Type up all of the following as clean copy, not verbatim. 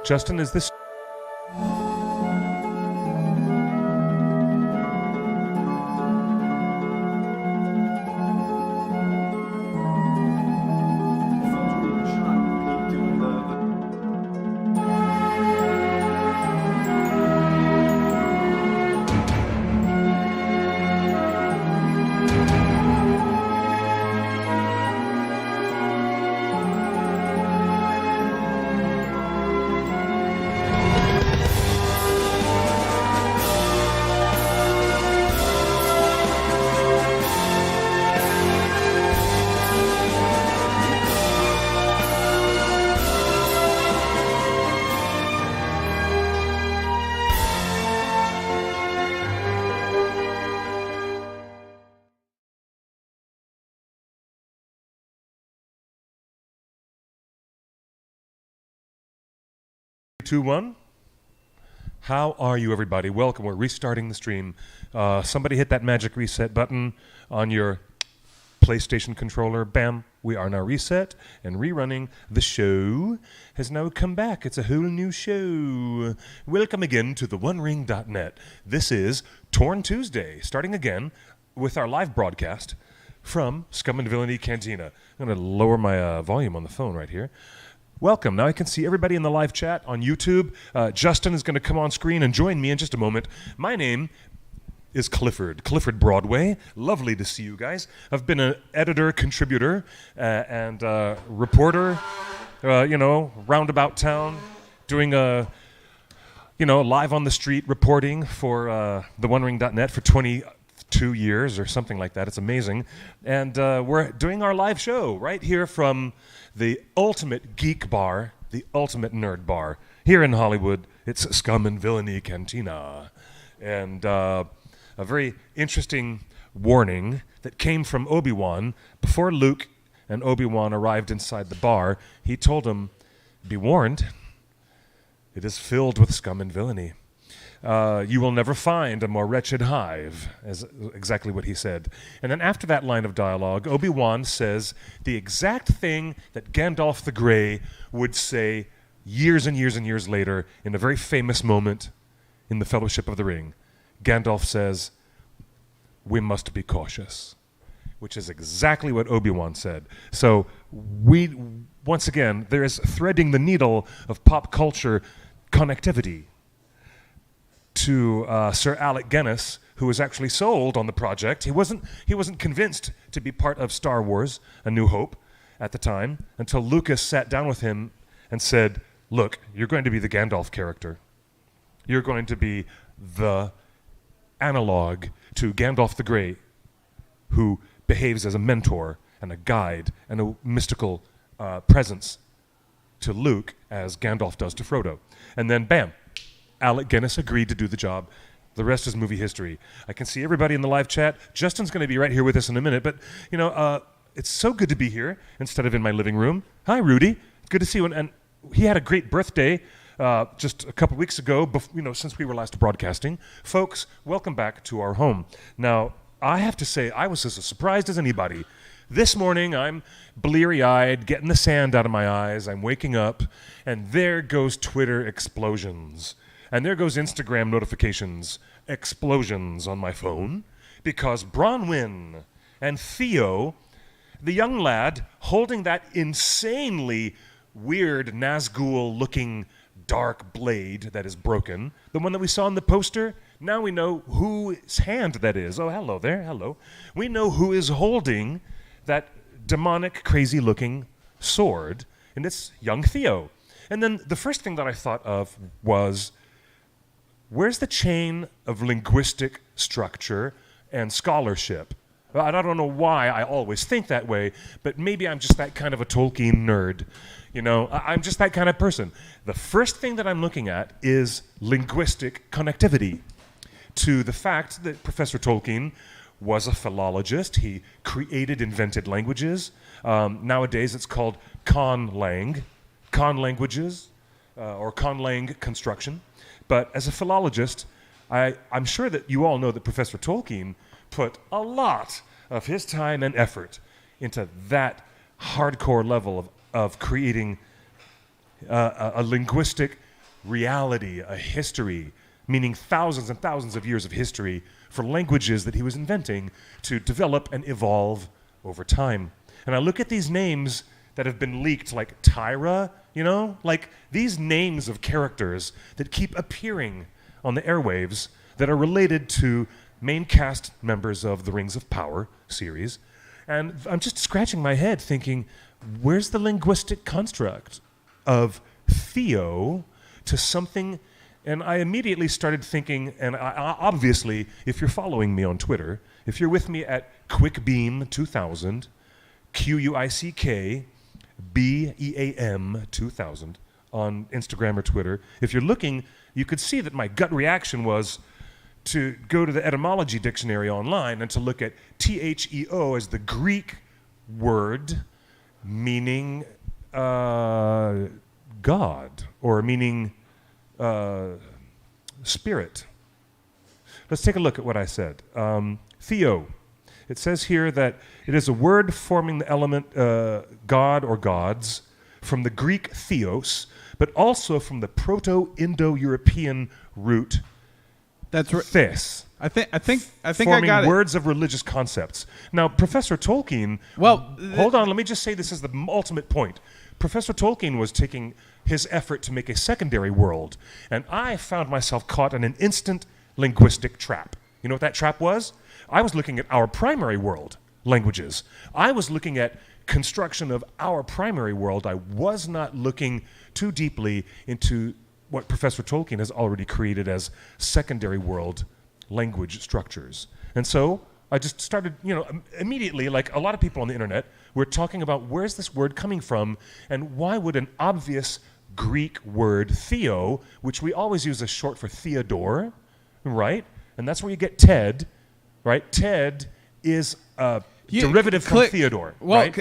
Justin, is this... Two, one. How are you, everybody? Welcome. We're restarting the stream. Somebody hit that magic reset button on your PlayStation controller. Bam. We are now reset and rerunning. The show has now come back. It's a whole new show. Welcome again to the OneRing.net. This is Torn Tuesday, starting again with our live broadcast from Scum and Villainy Cantina. I'm going to lower my volume on the phone right here. Welcome. Now I can see everybody in the live chat on YouTube. Justin is going to come on screen and join me in just a moment. My name is Clifford Broadway. Lovely to see you guys. I've been an editor, contributor, and reporter, roundabout town, doing live on the street reporting for the OneRing.net for 22 years or something like that. It's amazing. And we're doing our live show right here from the ultimate geek bar, the ultimate nerd bar. Here in Hollywood, it's Scum and Villainy Cantina. And a very interesting warning that came from Obi-Wan. Before Luke and Obi-Wan arrived inside the bar, he told them, "Be warned, it is filled with scum and villainy. You will never find a more wretched hive," is exactly what he said. And then after that line of dialogue, Obi-Wan says the exact thing that Gandalf the Grey would say years and years and years later in a very famous moment in the Fellowship of the Ring. Gandalf says, "We must be cautious," which is exactly what Obi-Wan said. So once again, there is threading the needle of pop culture connectivity to Sir Alec Guinness, who was actually sold on the project. He wasn't convinced to be part of Star Wars: A New Hope at the time until Lucas sat down with him and said, "Look, you're going to be the Gandalf character. You're going to be the analog to Gandalf the Grey, who behaves as a mentor and a guide and a mystical presence to Luke as Gandalf does to Frodo." And then, bam, Alec Guinness agreed to do the job. The rest is movie history. I can see everybody in the live chat. Justin's going to be right here with us in a minute, but it's so good to be here instead of in my living room. Hi, Rudy. It's good to see you. And he had a great birthday just a couple weeks ago, since we were last broadcasting. Folks, welcome back to our home. Now, I have to say, I was as surprised as anybody. This morning, I'm bleary-eyed, getting the sand out of my eyes. I'm waking up, and there goes Twitter explosions. And there goes Instagram notifications, explosions on my phone, because Bronwyn and Theo, the young lad holding that insanely weird Nazgul-looking dark blade that is broken, the one that we saw in the poster, now we know whose hand that is. Oh, hello there, hello. We know who is holding that demonic, crazy-looking sword, and it's young Theo. And then the first thing that I thought of was, where's the chain of linguistic structure and scholarship? I don't know why I always think that way, but maybe I'm just that kind of a Tolkien nerd. I'm just that kind of person. The first thing that I'm looking at is linguistic connectivity to the fact that Professor Tolkien was a philologist. He invented languages. Nowadays it's called conlanguages, or conlang construction. But as a philologist, I'm sure that you all know that Professor Tolkien put a lot of his time and effort into that hardcore level of of creating a linguistic reality, a history, meaning thousands and thousands of years of history for languages that he was inventing to develop and evolve over time. And I look at these names that have been leaked, like Tyra, like these names of characters that keep appearing on the airwaves that are related to main cast members of the Rings of Power series. And I'm just scratching my head thinking, where's the linguistic construct of Theo to something? And I immediately started thinking, and I obviously, if you're following me on Twitter, if you're with me at QuickBeam2000, QUICKBEAM 2000 on Instagram or Twitter, if you're looking, you could see that my gut reaction was to go to the etymology dictionary online and to look at THEO as the Greek word meaning God or meaning spirit. Let's take a look at what I said. Theo. It says here that it is a word forming the element God or gods from the Greek theos, but also from the Proto-Indo-European root thes. I think forming I got words of religious concepts. Now, Professor Tolkien. Hold on. Let me just say this is the ultimate point. Professor Tolkien was taking his effort to make a secondary world, and I found myself caught in an instant linguistic trap. You know what that trap was? I was looking at our primary world, languages. I was looking at construction of our primary world. I was not looking too deeply into what Professor Tolkien has already created as secondary world language structures. And so I just started, immediately, like a lot of people on the internet, we're talking about where's this word coming from and why would an obvious Greek word, Theo, which we always use as short for Theodore, right? And that's where you get Ted, right? Ted is a derivative from Theodore, right?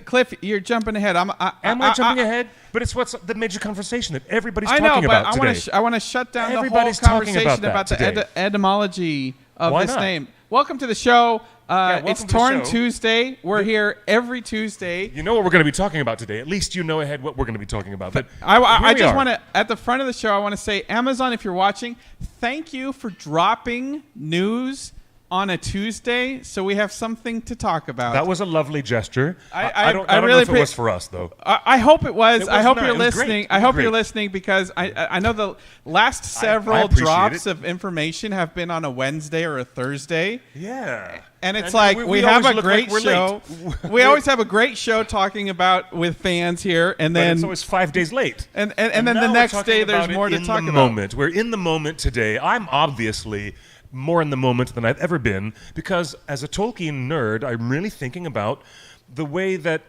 Cliff, you're jumping ahead. Am I jumping ahead? But it's what's the major conversation that everybody's talking about today. I want to shut down Everybody's the whole talking conversation about the etymology of Why this not? name. Welcome to the show. Welcome It's to the Torn show. Tuesday. We're here every Tuesday. You know what we're going to be talking about today. At least you know ahead what we're going to be talking about. But I just want to, at the front of the show, I want to say, Amazon, if you're watching, thank you for dropping news on a Tuesday so we have something to talk about. That was a lovely gesture. I don't really know if it was for us, though. I hope it was. I hope not. you're It was listening. great. I hope Great. you're listening because I know the last several appreciate drops it. of information have been on a Wednesday or a Thursday. Yeah. And it's And like we have always a look great like we're show. late. We always have a great show talking about with fans here, and But then it's always 5 days late. and then now the we're next talking day about there's more it to in talk the about. moment. We're in the moment today. I'm obviously more in the moment than I've ever been because as a Tolkien nerd, I'm really thinking about the way that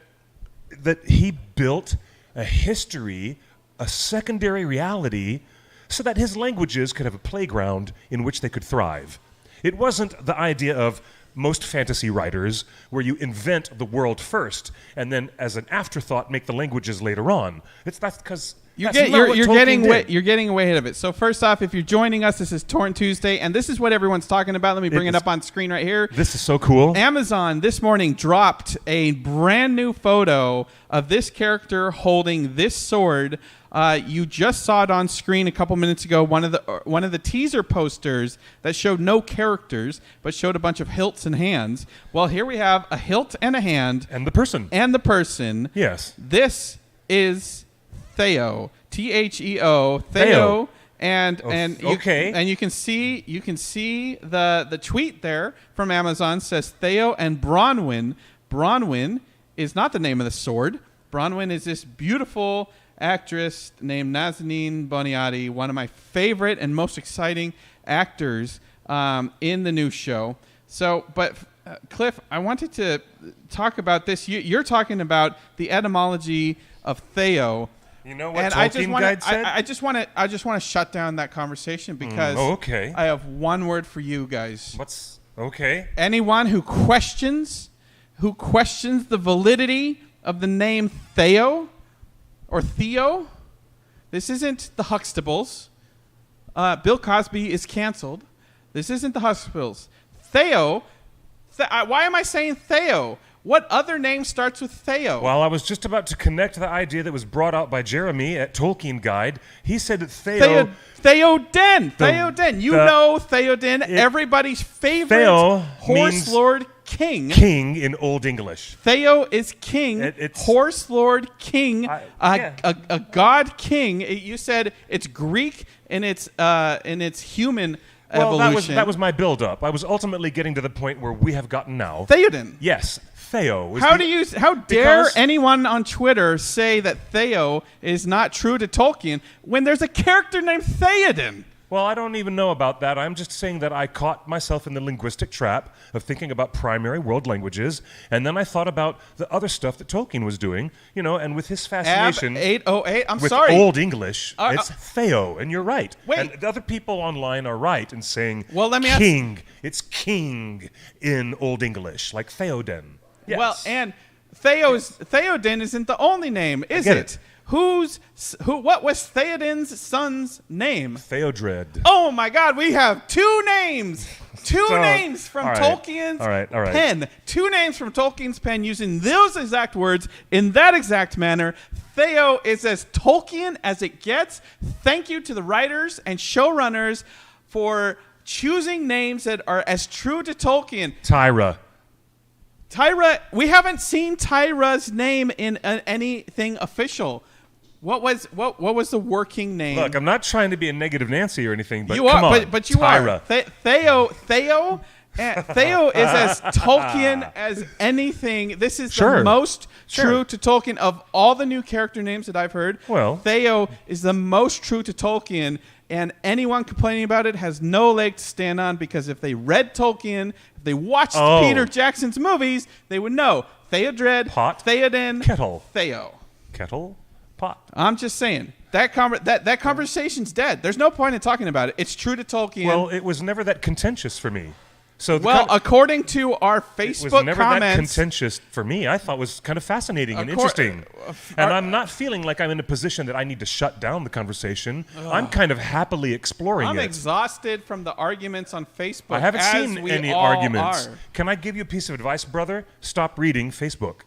he built a history, a secondary reality, so that his languages could have a playground in which they could thrive. It wasn't the idea of most fantasy writers where you invent the world first and then as an afterthought make the languages later on. That's because You're that's not what getting Tolkien did. you're getting way ahead of it. So first off, if you're joining us, this is Torn Tuesday, and this is what everyone's talking about. Let me bring it up on screen right here. This is so cool. Amazon this morning dropped a brand new photo of this character holding this sword. You just saw it on screen a couple minutes ago. One of the teaser posters that showed no characters but showed a bunch of hilts and hands. Well, here we have a hilt and a hand And the person. and the person. Yes. This is Theo, Theo, Theo, and you can see the tweet there from Amazon says Theo and Bronwyn. Bronwyn is not the name of the sword. Bronwyn is this beautiful actress named Nazanin Boniadi, one of my favorite and most exciting actors in the new show. So, but Cliff, I wanted to talk about this. You're talking about the etymology of Theo. You know what And Tolkien Guide said? I just want to shut down that conversation because okay. I have one word for you guys. What's okay? Anyone who questions the validity of the name Theo or Theo, this isn't the Huxtables. Bill Cosby is canceled. This isn't the Huxtables. Theo. Why am I saying Theo? What other name starts with Theo? Well, I was just about to connect the idea that was brought out by Jeremy at Tolkien Guide. He said that Theo... Theoden. Theoden. You know Theoden, everybody's favorite Theo horse lord king. King in Old English. Theo is king, it's horse lord king, a god king. You said it's Greek in its human evolution. That was my build-up. I was ultimately getting to the point where we have gotten now. Theoden. Yes, Theo. How dare anyone on Twitter say that Theo is not true to Tolkien when there's a character named Theoden? Well, I don't even know about that. I'm just saying that I caught myself in the linguistic trap of thinking about primary world languages, and then I thought about the other stuff that Tolkien was doing, and with his fascination... 808, I'm with sorry. Old English, it's Theo, and you're right. Wait. And the other people online are right in saying let me king. It's king in Old English, like Theoden. Yes. Well, and Theoden isn't the only name, is it? What was Theoden's son's name? Theodred. Oh my God, we have two names. Two names from Tolkien's pen. Two names from Tolkien's pen using those exact words in that exact manner. Theo is as Tolkien as it gets. Thank you to the writers and showrunners for choosing names that are as true to Tolkien. Tyra, we haven't seen Tyra's name in anything official. What was the working name? Look, I'm not trying to be a negative Nancy or anything, but you come are, on, but you Tyra. are. Theo is as Tolkien as anything. This is the most true to Tolkien of all the new character names that I've heard. Well, Theo is the most true to Tolkien, and anyone complaining about it has no leg to stand on, because if they read Tolkien, if they watched Peter Jackson's movies, they would know Theodred, pot, Theoden, kettle, Theo. Kettle, pot. I'm just saying. That conversation's dead. There's no point in talking about it. It's true to Tolkien. Well, it was never that contentious for me. According to our Facebook it was never comments, that contentious for me. I thought it was kind of fascinating and interesting. And I'm not feeling like I'm in a position that I need to shut down the conversation. I'm kind of happily exploring it. I'm exhausted from the arguments on Facebook. I haven't seen any arguments. Can I give you a piece of advice, brother? Stop reading Facebook.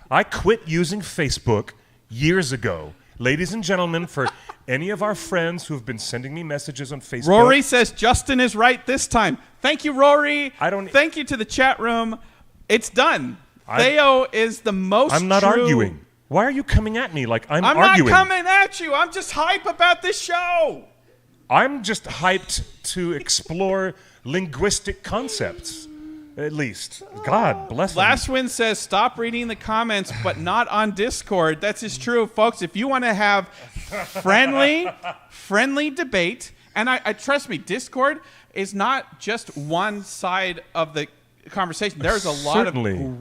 I quit using Facebook years ago. Ladies and gentlemen, for any of our friends who have been sending me messages on Facebook. Rory says Justin is right this time. Thank you, Rory. Thank you to the chat room. It's done. Theo is the most I'm not true. arguing. Why are you coming at me like I'm arguing? I'm not coming at you. I'm just hype about this show. I'm just hyped to explore linguistic concepts. At least. God bless them. Lastwin says, stop reading the comments, but not on Discord. That's just true, folks. If you want to have friendly debate, and I trust me, Discord is not just one side of the conversation. There's a lot of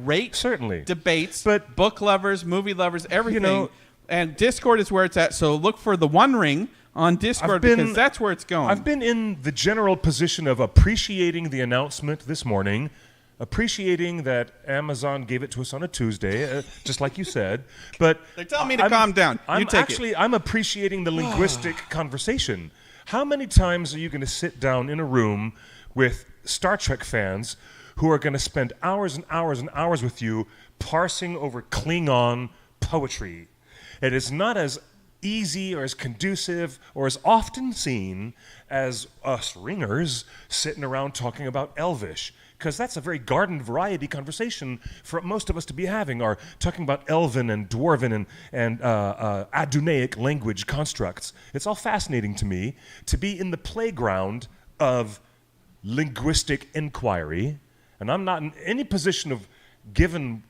great debates, but book lovers, movie lovers, everything. And Discord is where it's at. So look for the One Ring on Discord, because that's where it's going. I've been in the general position of appreciating the announcement this morning, appreciating that Amazon gave it to us on a Tuesday, just like you said. But they're telling me to calm down. I'm appreciating the linguistic conversation. How many times are you going to sit down in a room with Star Trek fans who are going to spend hours and hours and hours with you parsing over Klingon poetry? It is not as easy or as conducive or as often seen as us ringers sitting around talking about Elvish, because that's a very garden variety conversation for most of us to be having, or talking about Elven and Dwarven and Adunaic language constructs. It's all fascinating to me to be in the playground of linguistic inquiry, and I'm not in any position of giving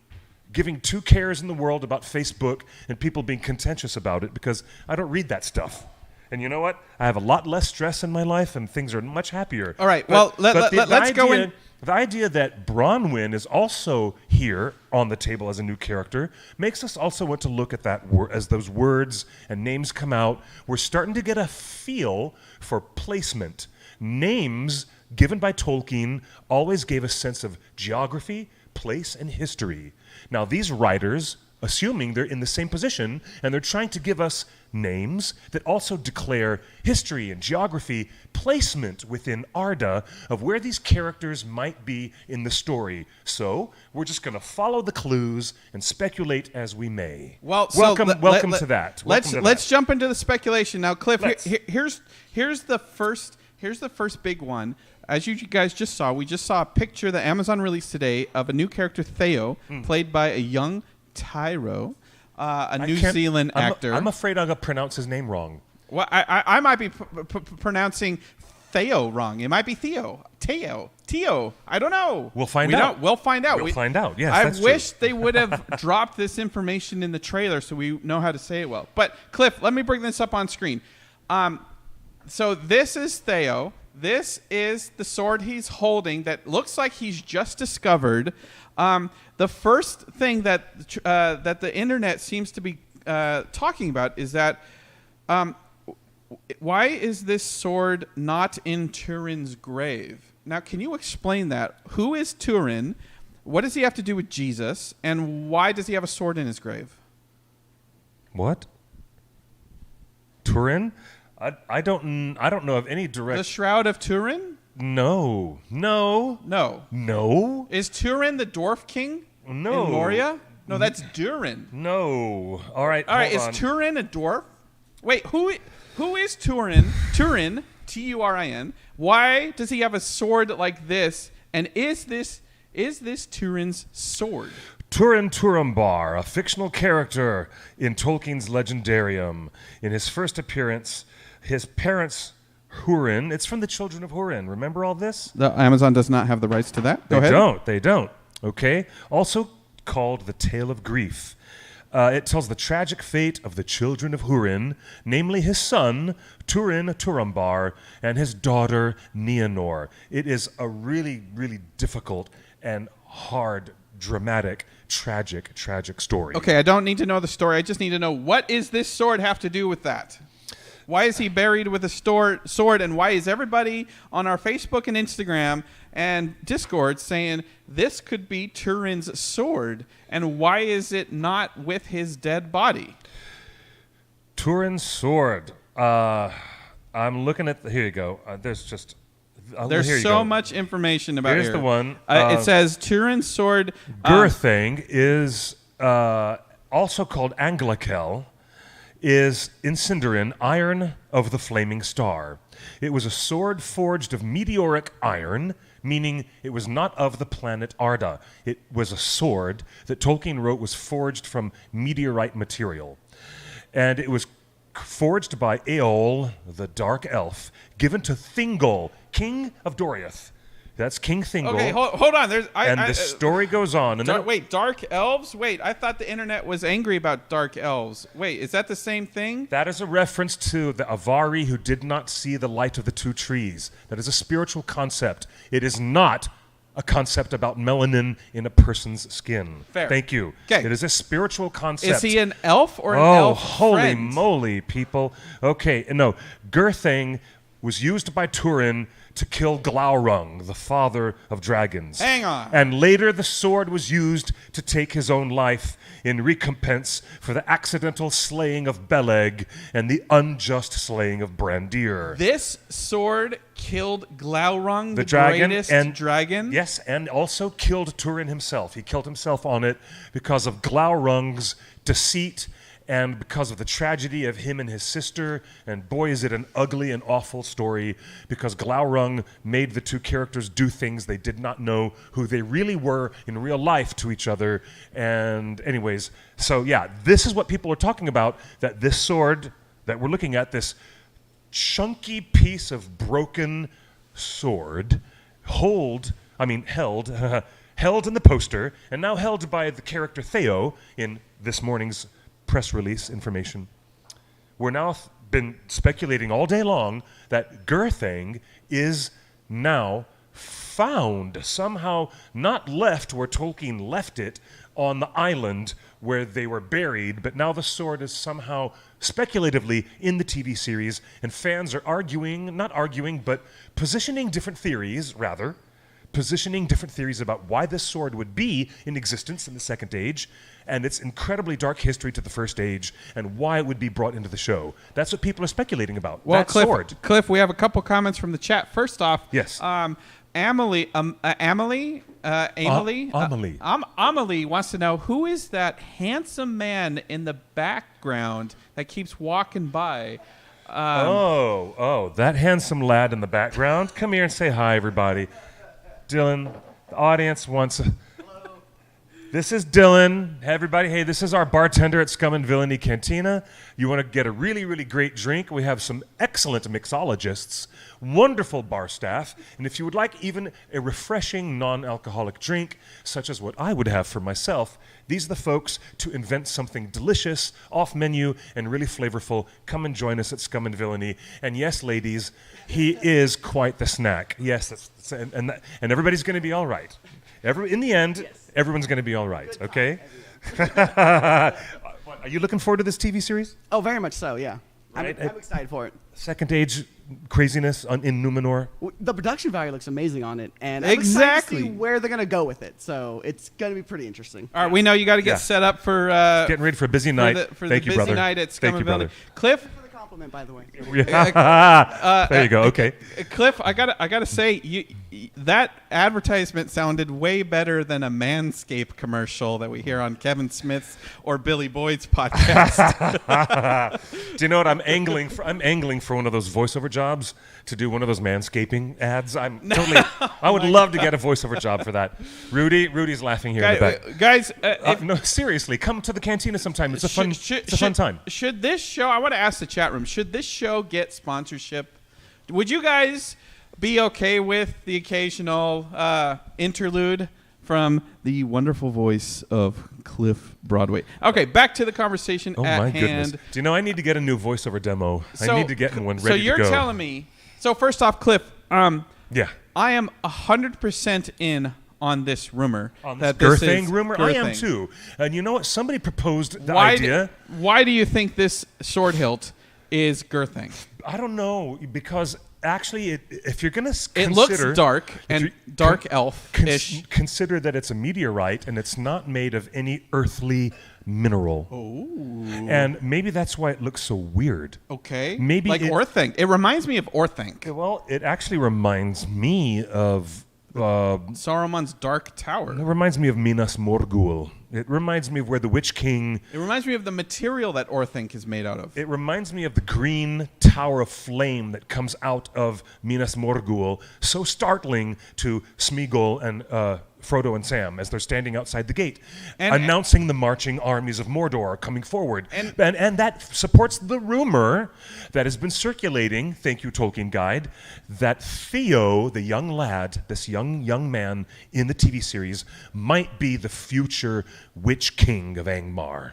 two cares in the world about Facebook and people being contentious about it, because I don't read that stuff. And you know what? I have a lot less stress in my life, and things are much happier. All right, let's go in. The idea that Bronwyn is also here on the table as a new character makes us also want to look at that as those words and names come out. We're starting to get a feel for placement. Names given by Tolkien always gave a sense of geography, place, and history. Now, these writers assuming they're in the same position, and they're trying to give us names that also declare history and geography, placement within Arda of where these characters might be in the story. So we're just going to follow the clues and speculate as we may. Well, welcome to that. Let's jump into the speculation now, Cliff. Here's the first big one. As you guys just saw, we just saw a picture that Amazon released today of a new character, Theo, played by a young Tyro, a New Zealand actor. I'm afraid I'm going to pronounce his name wrong. Well, I might be pronouncing Theo wrong. It might be Theo. I don't know. We'll find out. We'll find out. We'll find out. Yes, I wish they would have dropped this information in the trailer so we know how to say it well. But, Cliff, let me bring this up on screen. So this is Theo. This is the sword he's holding that looks like he's just discovered. The first thing that the internet seems to be talking about is that why is this sword not in Turin's grave? Now, can you explain that? Who is Turin? What does he have to do with Jesus? And why does he have a sword in his grave? What? Turin? I don't know of any direct... The Shroud of Turin? No. Is Turin the dwarf king? No. In Moria? No, that's Durin. No. All right. Is Turin a dwarf? Wait, who is Turin? Turin, Turin. Why does he have a sword like this? And is this Turin's sword? Turin Turambar, a fictional character in Tolkien's Legendarium. In his first appearance, his parents, Hurin, it's from the Children of Hurin. Remember all this? Amazon does not have the rights to that. Go ahead. They don't. Okay? Also called The Tale of Grief. It tells the tragic fate of the children of Hurin, namely his son, Turin Turambar, and his daughter, Numenor. It is a really, really difficult and hard, dramatic, tragic story. Okay, I don't need to know the story. I just need to know, what is this sword have to do with that? Why is he buried with a sword, and why is everybody on our Facebook and Instagram and Discord saying this could be Turin's sword, and why is it not with his dead body? Turin's sword. I'm looking at here you go. There's so much information about it. Here's the one. It says Turin's sword. Gurthang is also called Anglakel, is in Sindarin iron of the flaming star. It was a sword forged of meteoric iron, meaning it was not of the planet Arda. It was a sword that Tolkien wrote was forged from meteorite material. And it was forged by Eol, the Dark Elf, given to Thingol, King of Doriath. That's King Thingol. Okay, hold on. The story goes on. Wait, Dark Elves? Wait, I thought the internet was angry about Dark Elves. Wait, is that the same thing? That is a reference to the Avari who did not see the light of the two trees. That is a spiritual concept. It is not a concept about melanin in a person's skin. Fair. Thank you. Okay. It is a spiritual concept. Is he an elf or an elf holy friend? moly, people. Okay, no. Gurthang was used by Turin to kill Glaurung, the father of dragons. Hang on. And later the sword was used to take his own life in recompense for the accidental slaying of Beleg and the unjust slaying of Brandir. This sword killed Glaurung, the greatest dragon? Yes, and also killed Turin himself. He killed himself on it because of Glaurung's deceit and because of the tragedy of him and his sister. And boy, is it an ugly and awful story, because Glaurung made the two characters do things they did not know who they really were in real life to each other. And anyways, so yeah, this is what people are talking about, that this sword that we're looking at, this chunky piece of broken sword, held in the poster, and now held by the character Theo in this morning's press release information. We're now been speculating all day long that Gurthang is now found, somehow not left where Tolkien left it on the island where they were buried, but now the sword is somehow speculatively in the TV series, and fans are positioning different theories, rather, positioning different theories about why this sword would be in existence in the Second Age, and its incredibly dark history to the First Age, and why it would be brought into the show. That's what people are speculating about. Well, that sword. Cliff, we have a couple comments from the chat. First off, yes. Amelie wants to know, who is that handsome man in the background that keeps walking by? That handsome lad in the background. Come here and say hi, everybody. Dylan, the audience wants... This is Dylan. Hey, everybody. Hey, this is our bartender at Scum and Villainy Cantina. You want to get a really, really great drink? We have some excellent mixologists, wonderful bar staff, and if you would like even a refreshing non-alcoholic drink, such as what I would have for myself, these are the folks to invent something delicious, off-menu, and really flavorful. Come and join us at Scum and Villainy. And yes, ladies, he is quite the snack. Yes, and everybody's going to be all right. In the end, yes. Everyone's going to be all right, okay? Are you looking forward to this TV series? Oh, very much so, yeah. Right? I'm excited for it. Second Age craziness in Numenor. The production value looks amazing on it, and I'm exactly excited to see where they're going to go with it. So it's going to be pretty interesting. All right, we know you got to get set up for... getting ready for a busy night. For the busy night at Scum and Villainy. Cliff... By the way, there you go. Okay, Cliff, I gotta say, that advertisement sounded way better than a Manscaped commercial that we hear on Kevin Smith's or Billy Boyd's podcast. Do you know what I'm angling for? I'm angling for one of those voiceover jobs to do one of those manscaping ads. I would love to get a voiceover job for that. Rudy's laughing here in the back. Guys, no, seriously, come to the cantina sometime. It's a fun time. Should this show? I want to ask the chat room. Should this show get sponsorship? Would you guys be okay with the occasional interlude from the wonderful voice of Cliff Broadway? Okay, back to the conversation at hand. Oh, my goodness. Do you know I need to get a new voiceover demo? I need to get one ready to go. So you're telling me... So first off, Cliff, yeah, I am 100% in on this rumor. On this Gurthang rumor? Gurthang. I am too. And you know what? Somebody proposed the idea. Why do you think this sword hilt is Gurthang? I don't know, because actually, if you're going to consider... It looks dark and dark elf-ish. Consider that it's a meteorite and it's not made of any earthly mineral. Oh. And maybe that's why it looks so weird. Okay. Maybe like Orthanc. It reminds me of Orthanc. Well, it actually reminds me of... Saruman's Dark Tower. It reminds me of Minas Morgul. It reminds me of where the Witch King... It reminds me of the material that Orthanc is made out of. It reminds me of the green tower of flame that comes out of Minas Morgul, so startling to Smeagol and Frodo and Sam as they're standing outside the gate, announcing the marching armies of Mordor are coming forward. And that supports the rumor that has been circulating, thank you, Tolkien Guide, that Theo, the young lad, this young man in the TV series, might be the future Witch King of Angmar.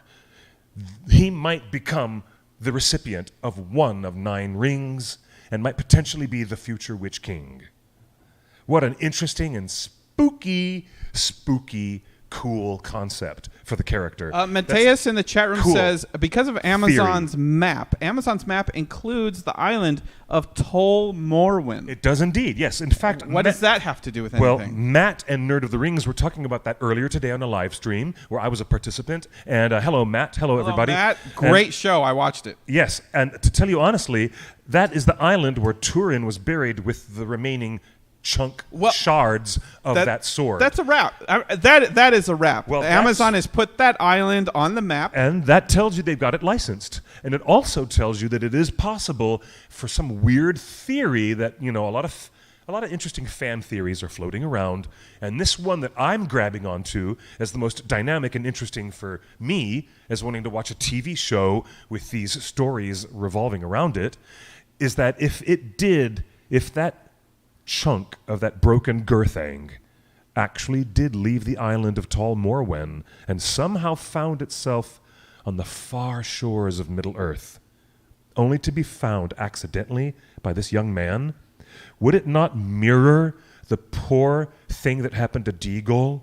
He might become the recipient of one of 9 rings and might potentially be the future Witch King. What an interesting and spooky, cool concept for the character. Mateus in the chat room says, because of Amazon's map includes the island of Tol Morwen. It does indeed, yes. In fact, what does that have to do with anything? Well, Matt and Nerd of the Rings were talking about that earlier today on a live stream where I was a participant. And hello, Matt. Hello, everybody. Matt. Great show. I watched it. Yes, and to tell you honestly, that is the island where Turin was buried with the remaining shards of that sword. That's a wrap. That is a wrap. Well, Amazon has put that island on the map. And that tells you they've got it licensed. And it also tells you that it is possible for some weird theory that, you know, a lot of interesting fan theories are floating around. And this one that I'm grabbing onto as the most dynamic and interesting for me as wanting to watch a TV show with these stories revolving around it is that if that chunk of that broken Gurthang actually did leave the island of Tol Morwen and somehow found itself on the far shores of Middle-earth, only to be found accidentally by this young man, would it not mirror the poor thing that happened to Deagol,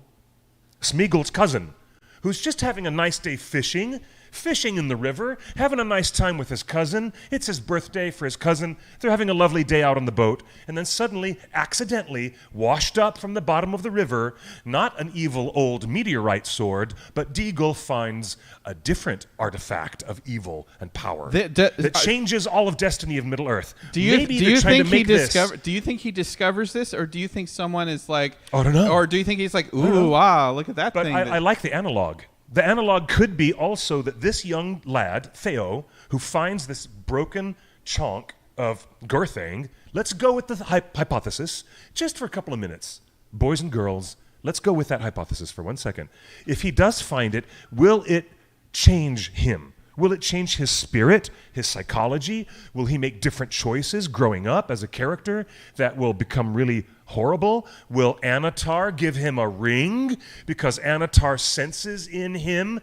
Smeagol's cousin, who's just having a nice day fishing, fishing in the river, having a nice time with his cousin. It's his birthday for his cousin. They're having a lovely day out on the boat. And then suddenly, accidentally, washed up from the bottom of the river, not an evil old meteorite sword, but Deagle finds a different artifact of evil and power that changes all of destiny of Middle-earth. Do you think he discovers this, or do you think someone is like, I don't know. Or do you think he's like, ooh, wow, look at that but thing. I like the analog. The analog could be also that this young lad, Theo, who finds this broken chunk of Gurthang, let's go with the hypothesis just for a couple of minutes. Boys and girls, let's go with that hypothesis for 1 second. If he does find it, will it change him? Will it change his spirit, his psychology? Will he make different choices growing up as a character that will become really horrible? Will Anatar give him a ring because Anatar senses in him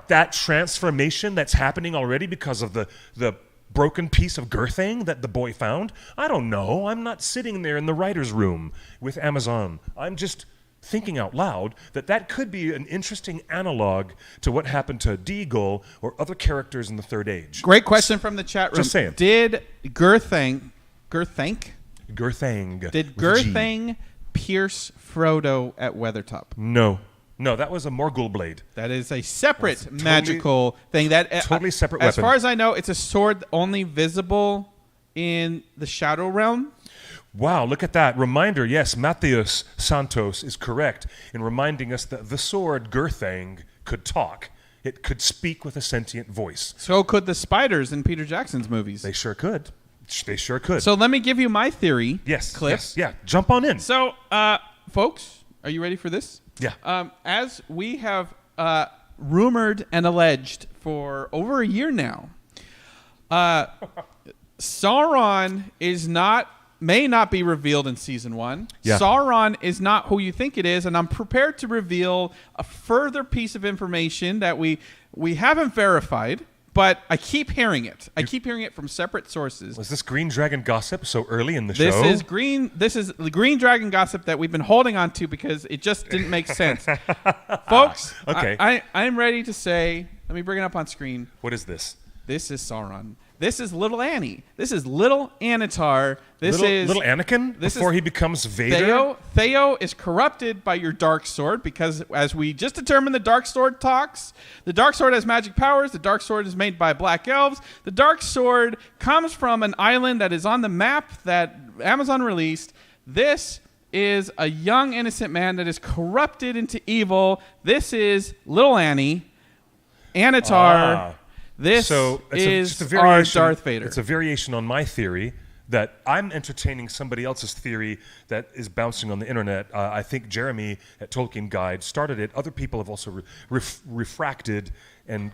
that transformation that's happening already because of the broken piece of Gurthang that the boy found? I don't know. I'm not sitting there in the writer's room with Amazon. I'm just thinking out loud that could be an interesting analog to what happened to Deagle or other characters in the Third Age. Great question from the chat room. Just saying. Did Gurthang pierce Frodo at Weathertop? No, that was a Morgul blade. That is a separate magical thing. Totally separate weapon. As far as I know, it's a sword only visible in the Shadow Realm. Wow, look at that. Reminder, yes, Matheus Santos is correct in reminding us that the sword Gurthang could talk. It could speak with a sentient voice. So could the spiders in Peter Jackson's movies. They sure could. They sure could. So let me give you my theory. Yes, Cliff. Yes, yeah. Jump on in. So, folks, are you ready for this? Yeah. As we have rumored and alleged for over a year now, Sauron may not be revealed in season 1. Yeah. Sauron is not who you think it is, and I'm prepared to reveal a further piece of information that we haven't verified, but I keep hearing it. I keep hearing it from separate sources. Was this Green Dragon gossip so early in the show? This is the Green Dragon gossip that we've been holding on to because it just didn't make sense. Folks, okay. I'm ready to say, let me bring it up on screen. What is this? This is Sauron. This is little Annie. This is little Anatar. This is little Anakin before he becomes Vader. Theo is corrupted by your dark sword because, as we just determined, the dark sword talks. The dark sword has magic powers. The dark sword is made by black elves. The dark sword comes from an island that is on the map that Amazon released. This is a young innocent man that is corrupted into evil. This is little Annie. Anatar. This is our Darth Vader. It's a variation on my theory that I'm entertaining somebody else's theory that is bouncing on the internet. I think Jeremy at Tolkien Guide started it. Other people have also refracted and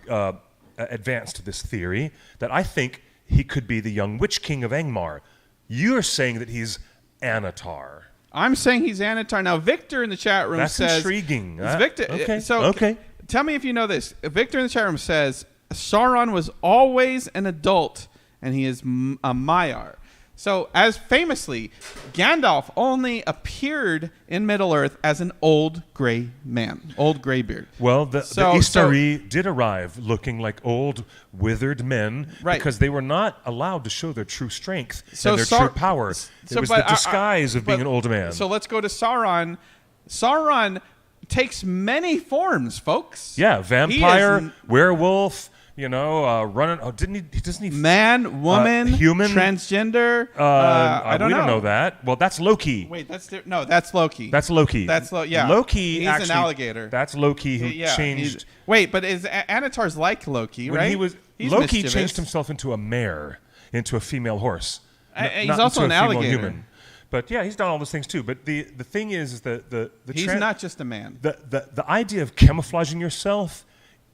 advanced this theory that I think he could be the young Witch King of Angmar. You're saying that he's Anatar. I'm saying he's Anatar. Now, Victor in the chat room says... That's intriguing. Victor, okay. Tell me if you know this. Victor in the chat room says... Sauron was always an adult, and he is a Maiar. So, as famously, Gandalf only appeared in Middle-earth as an old gray man, old gray beard. Well, the Istari did arrive looking like old, withered men because they were not allowed to show their true strength and their true power. It was the disguise of being an old man. So let's go to Sauron. Sauron takes many forms, folks. Yeah, vampire, werewolf... running. Oh, doesn't he? Man, woman, human, transgender. I don't know. We don't know that. Well, that's Loki. Wait, that's Loki. That's Loki. Yeah. Loki. He's actually, an alligator. That's Loki who changed. But is Anatar's like Loki, right? Loki changed himself into a mare, into a female horse. He's also an alligator. Human. But yeah, he's done all those things too. But the thing is that he's not just a man. The idea of camouflaging yourself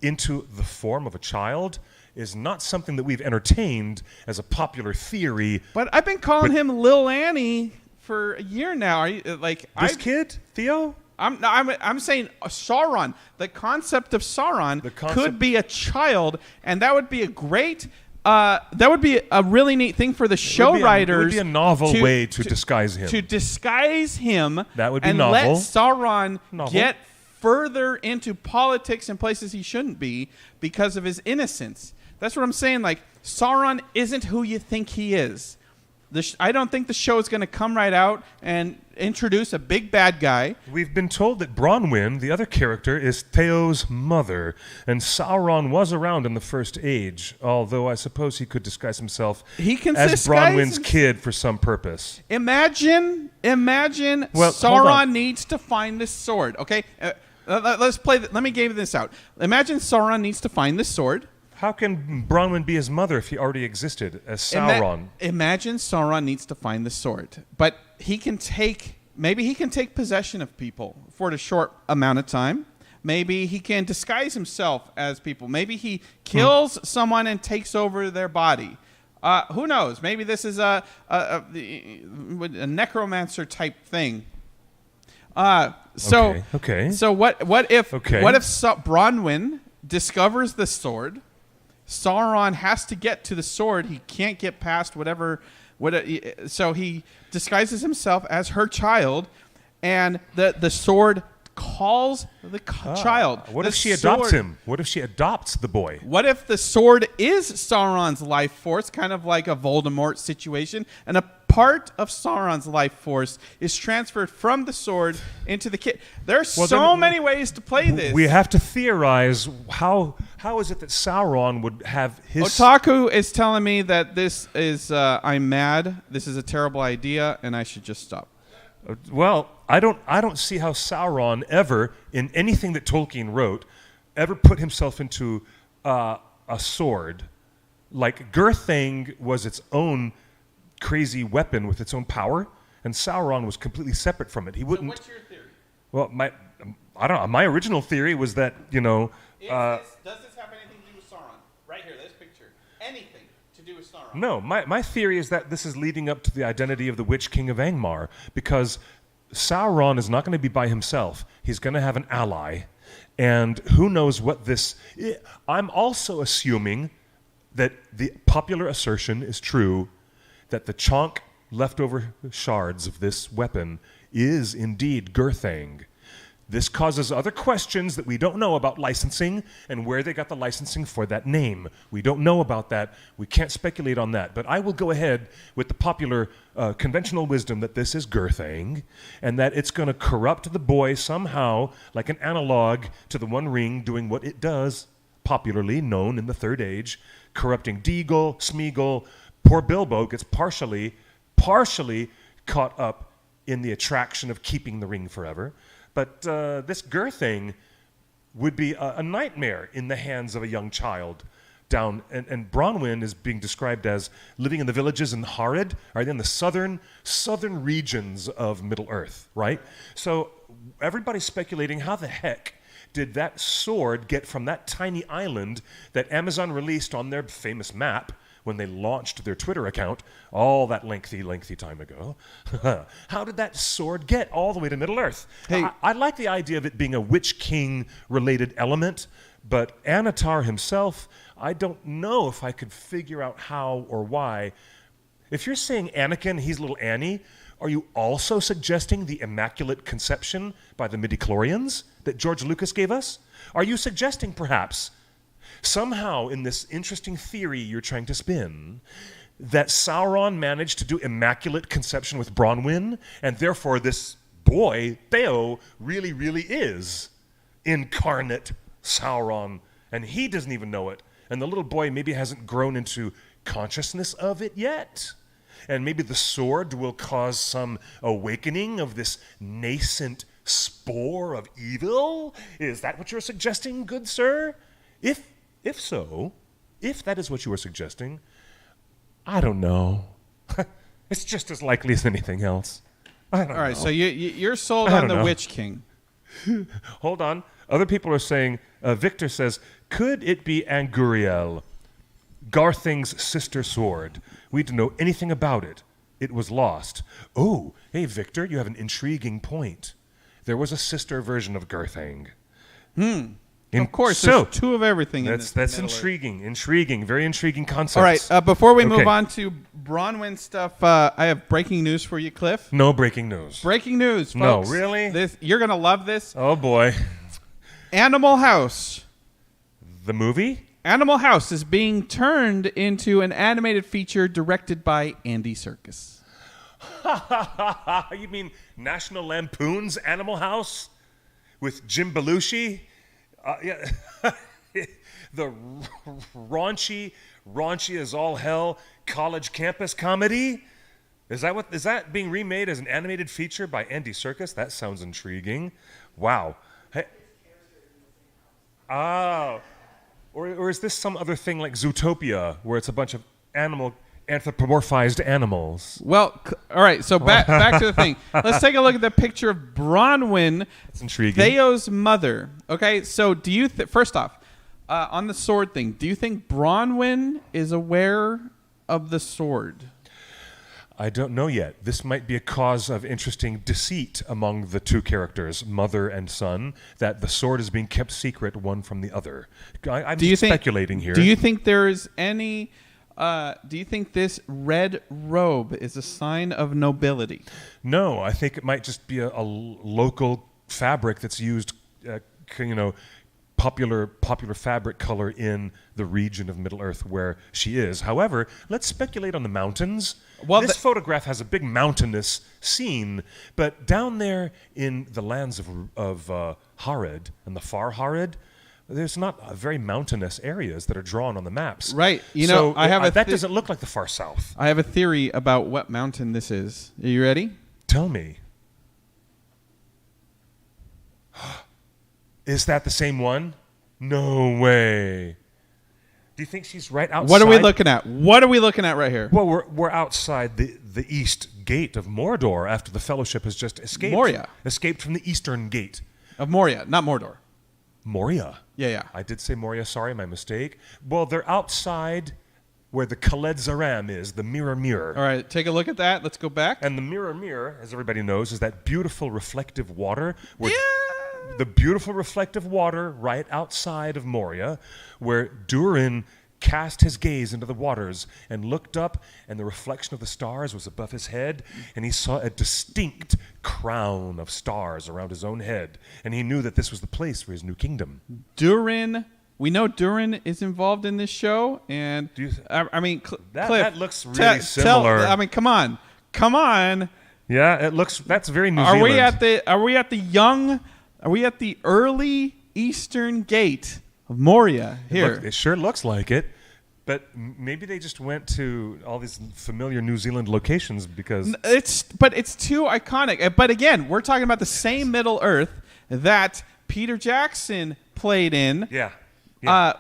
into the form of a child is not something that we've entertained as a popular theory. But I've been calling him Lil Annie for a year now. Are you this kid, Theo? I'm saying Sauron. The concept of Sauron could be a child, and that would be a great. That would be a really neat thing for the show writers. It would be a novel way to disguise him. To disguise him. That would be and novel. Let Sauron get further into politics and places he shouldn't be because of his innocence. That's what I'm saying. Like, Sauron isn't who you think he is. I don't think the show is going to come right out and introduce a big bad guy. We've been told that Bronwyn, the other character, is Theo's mother, and Sauron was around in the First Age, although I suppose he could disguise himself as Bronwyn's kid for some purpose. Imagine Sauron needs to find this sword, okay? Let's play. Let me game this out. Imagine Sauron needs to find this sword. How can Bronwyn be his mother if he already existed as Sauron? Imagine Sauron needs to find the sword, but maybe he can take possession of people for a short amount of time. Maybe he can disguise himself as people. Maybe he kills someone and takes over their body. Who knows? Maybe this is a necromancer type thing. So what if Bronwyn discovers the sword? Sauron has to get to the sword. He can't get past so he disguises himself as her child, and the sword calls the child. What if she adopts him? What if she adopts the boy? What if the sword is Sauron's life force, kind of like a Voldemort situation, and a part of Sauron's life force is transferred from the sword into the kid? There's so many ways to play this. We have to theorize how is it that Sauron would have his... Otaku is telling me that this is, I'm mad, this is a terrible idea, and I should just stop. Well, I don't see how Sauron ever, in anything that Tolkien wrote, ever put himself into a sword. Like, Gurthang was its own crazy weapon with its own power, and Sauron was completely separate from it. He wouldn't... So what's your theory? Well, I don't know. My original theory was that, does this have anything to do with Sauron? Right here, this picture. Anything to do with Sauron? No, my theory is that this is leading up to the identity of the Witch King of Angmar, because Sauron is not going to be by himself. He's going to have an ally, and who knows what this... I'm also assuming that the popular assertion is true, that the chonk leftover shards of this weapon is indeed Gurthang. This causes other questions that we don't know about licensing and where they got the licensing for that name. We don't know about that. We can't speculate on that. But I will go ahead with the popular conventional wisdom that this is Gurthang and that it's going to corrupt the boy somehow like an analog to the One Ring doing what it does, popularly known in the Third Age, corrupting Deagle, Smeagol. Poor Bilbo gets partially caught up in the attraction of keeping the ring forever. But this Gurthang would be a nightmare in the hands of a young child. And Bronwyn is being described as living in the villages in Harad, right, in the southern regions of Middle-earth, right? So everybody's speculating, how the heck did that sword get from that tiny island that Amazon released on their famous map when they launched their Twitter account all that lengthy time ago? How did that sword get all the way to Middle-earth? Hey. I like the idea of it being a Witch King-related element, but Anatar himself, I don't know if I could figure out how or why. If you're saying Anakin, he's little Annie, are you also suggesting the Immaculate Conception by the midichlorians that George Lucas gave us? Are you suggesting, perhaps, somehow in this interesting theory you're trying to spin, that Sauron managed to do Immaculate Conception with Bronwyn, and therefore this boy, Theo, really, really is incarnate Sauron, and he doesn't even know it, and the little boy maybe hasn't grown into consciousness of it yet? And maybe the sword will cause some awakening of this nascent spore of evil? Is that what you're suggesting, good sir? If so, if that is what you are suggesting, I don't know. It's just as likely as anything else. I don't know. All right, so you're sold on the Witch King. Hold on. Other people are saying, Victor says, could it be Anguriel, Garthing's sister sword? We don't know anything about it. It was lost. Oh, hey, Victor, you have an intriguing point. There was a sister version of Gurthang. Of course, there's two of everything in this. That's intriguing, very intriguing concepts. All right, before we move on to Bronwyn stuff, I have breaking news for you, Cliff. No breaking news. Breaking news, folks. No, really? You're going to love this. Oh, boy. Animal House. The movie? Animal House is being turned into an animated feature directed by Andy Serkis. You mean National Lampoon's Animal House with Jim Belushi? Yeah. The raunchy as all hell college campus comedy? Is that being remade as an animated feature by Andy Serkis? That sounds intriguing. Wow. Hey. Oh. Or is this some other thing like Zootopia, where it's a bunch of anthropomorphized animals? Well, all right, so back to the thing. Let's take a look at the picture of Bronwyn, That's intriguing. Theo's mother. Okay, so do you first off, on the sword thing, do you think Bronwyn is aware of the sword? I don't know yet. This might be a cause of interesting deceit among the two characters, mother and son, that the sword is being kept secret one from the other. I'm speculating here. Do you think there's any... do you think this red robe is a sign of nobility? No, I think it might just be a local fabric that's used, popular fabric color in the region of Middle-earth where she is. However, let's speculate on the mountains. Well, this photograph has a big mountainous scene, but down there in the lands of Harad and the Far Harad, there's not very mountainous areas that are drawn on the maps. Right. That doesn't look like the far south. I have a theory about what mountain this is. Are you ready? Tell me. Is that the same one? No way. Do you think she's right outside? What are we looking at? What are we looking at right here? Well, we're outside the east gate of Mordor after the Fellowship has just escaped. Moria. Escaped from the eastern gate. Of Moria, not Mordor. Moria. Yeah. I did say Moria. Sorry, my mistake. Well, they're outside where the Khaled Zaram is, the Mirror. All right, take a look at that. Let's go back. And the Mirror, as everybody knows, is that beautiful reflective water. Yeah. The beautiful reflective water right outside of Moria, where Durin cast his gaze into the waters and looked up, and the reflection of the stars was above his head, and he saw a distinct crown of stars around his own head, and he knew that this was the place for his new kingdom. Durin, we know Durin is involved in this show, and Cliff, that looks really similar. Come on. Yeah, it looks. That's very New Zealand. Are we at the early eastern gate of Moria here? It sure looks like it, but maybe they just went to all these familiar New Zealand locations because it's too iconic. But again, we're talking about the same Middle Earth that Peter Jackson played in. Yeah.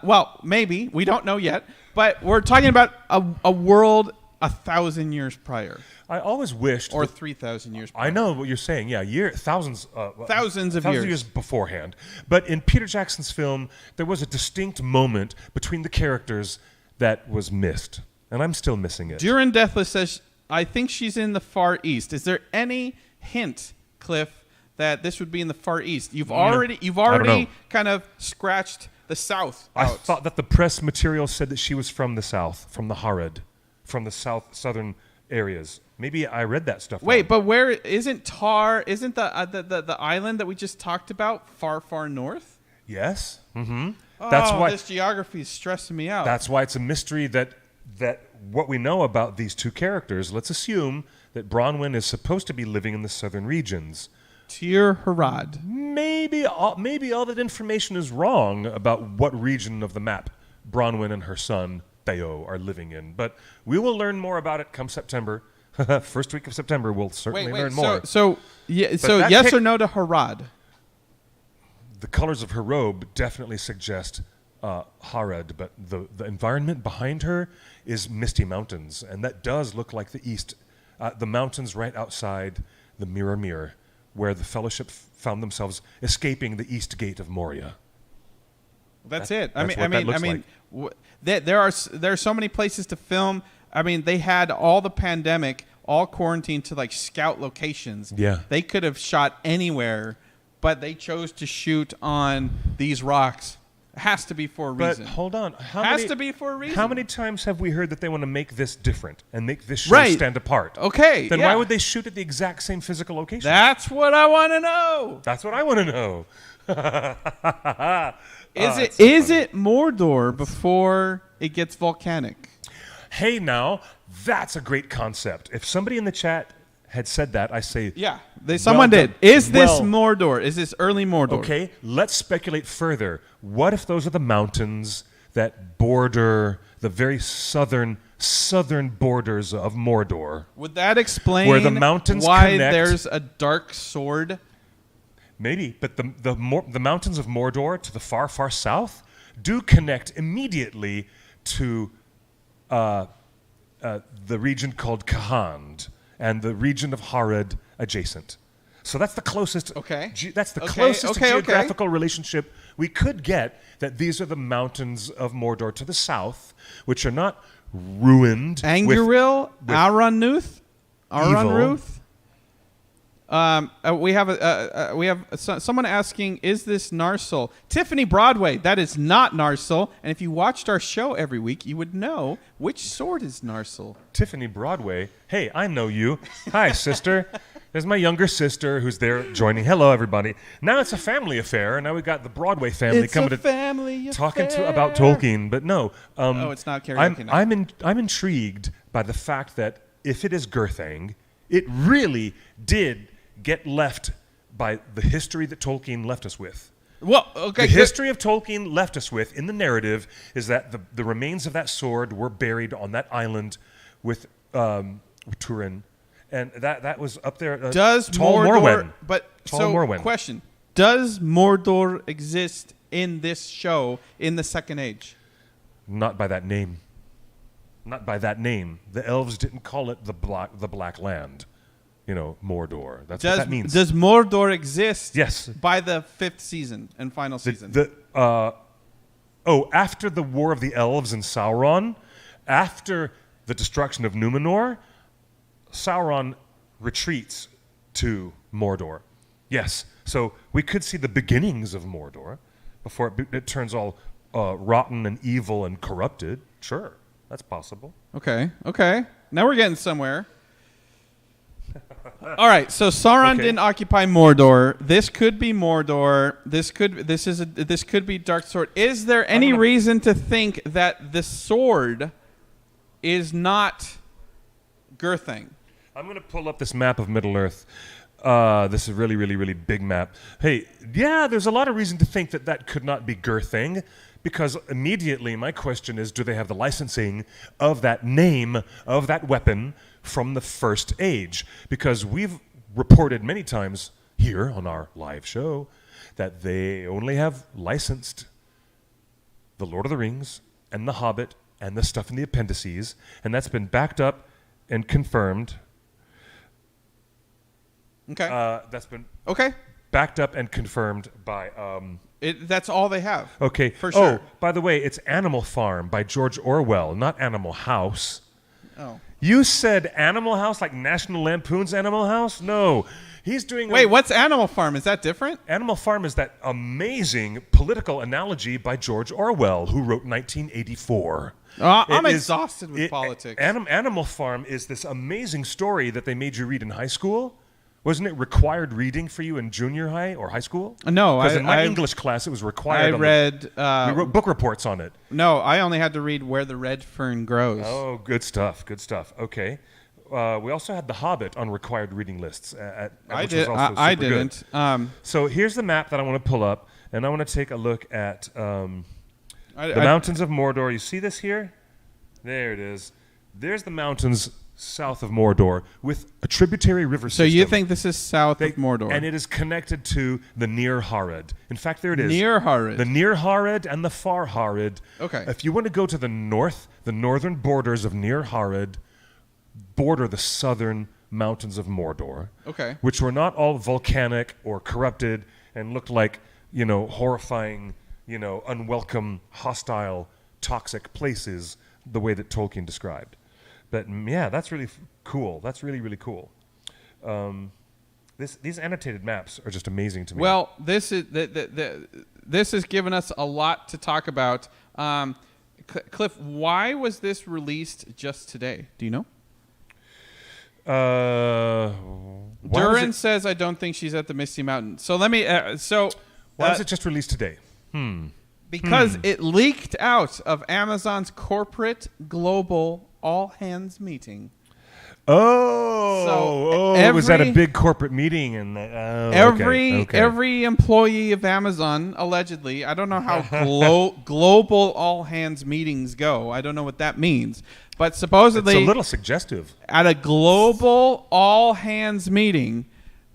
Well, maybe we don't know yet, but we're talking about a world 1,000 years prior. I always wished, or 3,000 years prior. I know what you're saying. Yeah, thousands of years beforehand. But in Peter Jackson's film, there was a distinct moment between the characters that was missed, and I'm still missing it. Durin Deathless says, "I think she's in the Far East." Is there any hint, Cliff, that this would be in the Far East? You've already kind of scratched the South out. I thought that the press material said that she was from the South, from the Harad, from the southern areas. Maybe I read that stuff. Wait, but where isn't Tar? Isn't the island that we just talked about far north? Yes. Mm-hmm. That's why this geography is stressing me out. That's why it's a mystery that what we know about these two characters. Let's assume that Bronwyn is supposed to be living in the southern regions. Tir Harad. Maybe all that information is wrong about what region of the map Bronwyn and her son Theo are living in. But we will learn more about it come September. First week of September, we'll certainly learn more. Yes or no to Harad? The colors of her robe definitely suggest Harad, but the environment behind her is misty mountains, and that does look like the east. The mountains right outside the Mirror, where the Fellowship found themselves escaping the east gate of Moria. That's it. There are so many places to film. I mean, they had all the pandemic, all quarantined to like scout locations. Yeah. They could have shot anywhere, but they chose to shoot on these rocks. It has to be for a reason. But hold on. How many times have we heard that they want to make this different and make this show stand apart? Okay. Then why would they shoot at the exact same physical location? That's what I want to know. That's what I want to know. Is it Mordor before it gets volcanic? Hey, now, that's a great concept. If somebody in the chat had said that, I say... Yeah, someone did. Is this Well, Mordor? Is this early Mordor? Okay, let's speculate further. What if those are the mountains that border the very southern borders of Mordor? Would that explain Where the mountains why connect- there's a dark sword? Maybe, but the mountains of Mordor to the far, far south do connect immediately to the region called Kahand and the region of Harad adjacent. So that's the closest. Okay. That's the Okay, closest okay, okay. geographical relationship we could get. That these are the mountains of Mordor to the south, which are not ruined. Anguril, with Aranruth, evil. We have someone asking, is this Narsil? Tiffany Broadway, that is not Narsil. And if you watched our show every week, you would know which sword is Narsil. Tiffany Broadway. Hey, I know you. Hi, sister. There's my younger sister who's there joining. Hello, everybody. Now it's a family affair. Now we've got the Broadway family coming to talking about Tolkien. But no, it's not karaoke night. I'm intrigued by the fact that if it is Gurthang, it really did get left by the history that Tolkien left us with. Well, okay. The history of Tolkien left us with in the narrative is that the remains of that sword were buried on that island with Turin, and that was up there. Does Tol Mordor? Morwen. But Tol so, Morwen. question: does Mordor exist in this show in the Second Age? Not by that name. Not by that name. The elves didn't call it the Black Land. You know, Mordor. That's what that means. Does Mordor exist? Yes. By the 5th season and final season. After the War of the Elves and Sauron, after the destruction of Numenor, Sauron retreats to Mordor. Yes. So we could see the beginnings of Mordor before it turns all rotten and evil and corrupted. Sure. That's possible. Okay. Now we're getting somewhere. All right, so Sauron didn't occupy Mordor. This could be Mordor. This could be Dark Sword. Is there any reason to think that the sword is not Gurthang? I'm going to pull up this map of Middle-earth. This is a really, really, really big map. Hey, yeah, there's a lot of reason to think that could not be Gurthang, because immediately my question is, do they have the licensing of that name, of that weapon, from the First Age? Because we've reported many times here on our live show that they only have licensed The Lord of the Rings and The Hobbit and the stuff in the appendices, and that's been backed up and confirmed. Okay. That's been backed up and confirmed by... that's all they have. Okay. For sure. Oh, by the way, it's Animal Farm by George Orwell, not Animal House. Oh. You said Animal House like National Lampoon's Animal House? No. He's doing... Wait, what's Animal Farm? Is that different? Animal Farm is that amazing political analogy by George Orwell, who wrote 1984. I'm exhausted with politics. Animal Farm is this amazing story that they made you read in high school. Wasn't it required reading for you in junior high or high school? No. Because in my English class, it was required. We wrote book reports on it. No, I only had to read Where the Red Fern Grows. Oh, good stuff. Okay. We also had The Hobbit on required reading lists. I didn't. So here's the map that I want to pull up, and I want to take a look at the mountains of Mordor. You see this here? There it is. There's the mountains south of Mordor with a tributary river system. So you think this is south of Mordor? And it is connected to the Near Harad. In fact, there it is. Near Harad. The Near Harad and the Far Harad. Okay. If you want to go to the north, the northern borders of Near Harad border the southern mountains of Mordor. Okay. Which were not all volcanic or corrupted and looked like, horrifying, unwelcome, hostile, toxic places the way that Tolkien described. But yeah, that's really cool. That's really, really cool. These annotated maps are just amazing to me. Well, this has given us a lot to talk about. Cliff, why was this released just today? Do you know? Durin says, "I don't think she's at the Misty Mountain." So let me. Why was it just released today? Because it leaked out of Amazon's corporate global all-hands meeting. Was that a big corporate meeting? And every employee of Amazon, allegedly, I don't know how global all-hands meetings go. I don't know what that means. But supposedly... It's a little suggestive. At a global all-hands meeting,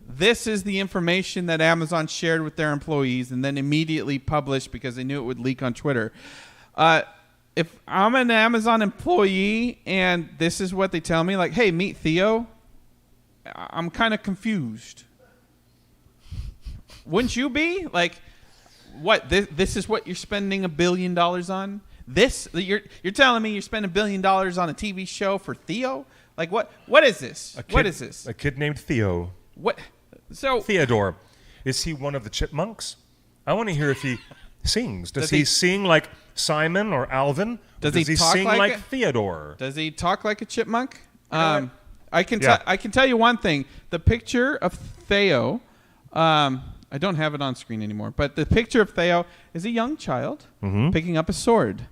this is the information that Amazon shared with their employees and then immediately published because they knew it would leak on Twitter. If I'm an Amazon employee and this is what they tell me, like, hey, meet Theo, I'm kind of confused. Wouldn't you be? Like, what? This is what you're spending $1 billion on? You're telling me you're spending $1 billion on a TV show for Theo? Like, what is this? What is this? A kid named Theo. What? So Theodore. Is he one of the chipmunks? I want to hear if he sings. Does he sing like Simon or Alvin? Does he talk sing like Theodore? Does he talk like a chipmunk? I can tell you one thing. The picture of Theo, I don't have it on screen anymore, but the picture of Theo is a young child picking up a sword.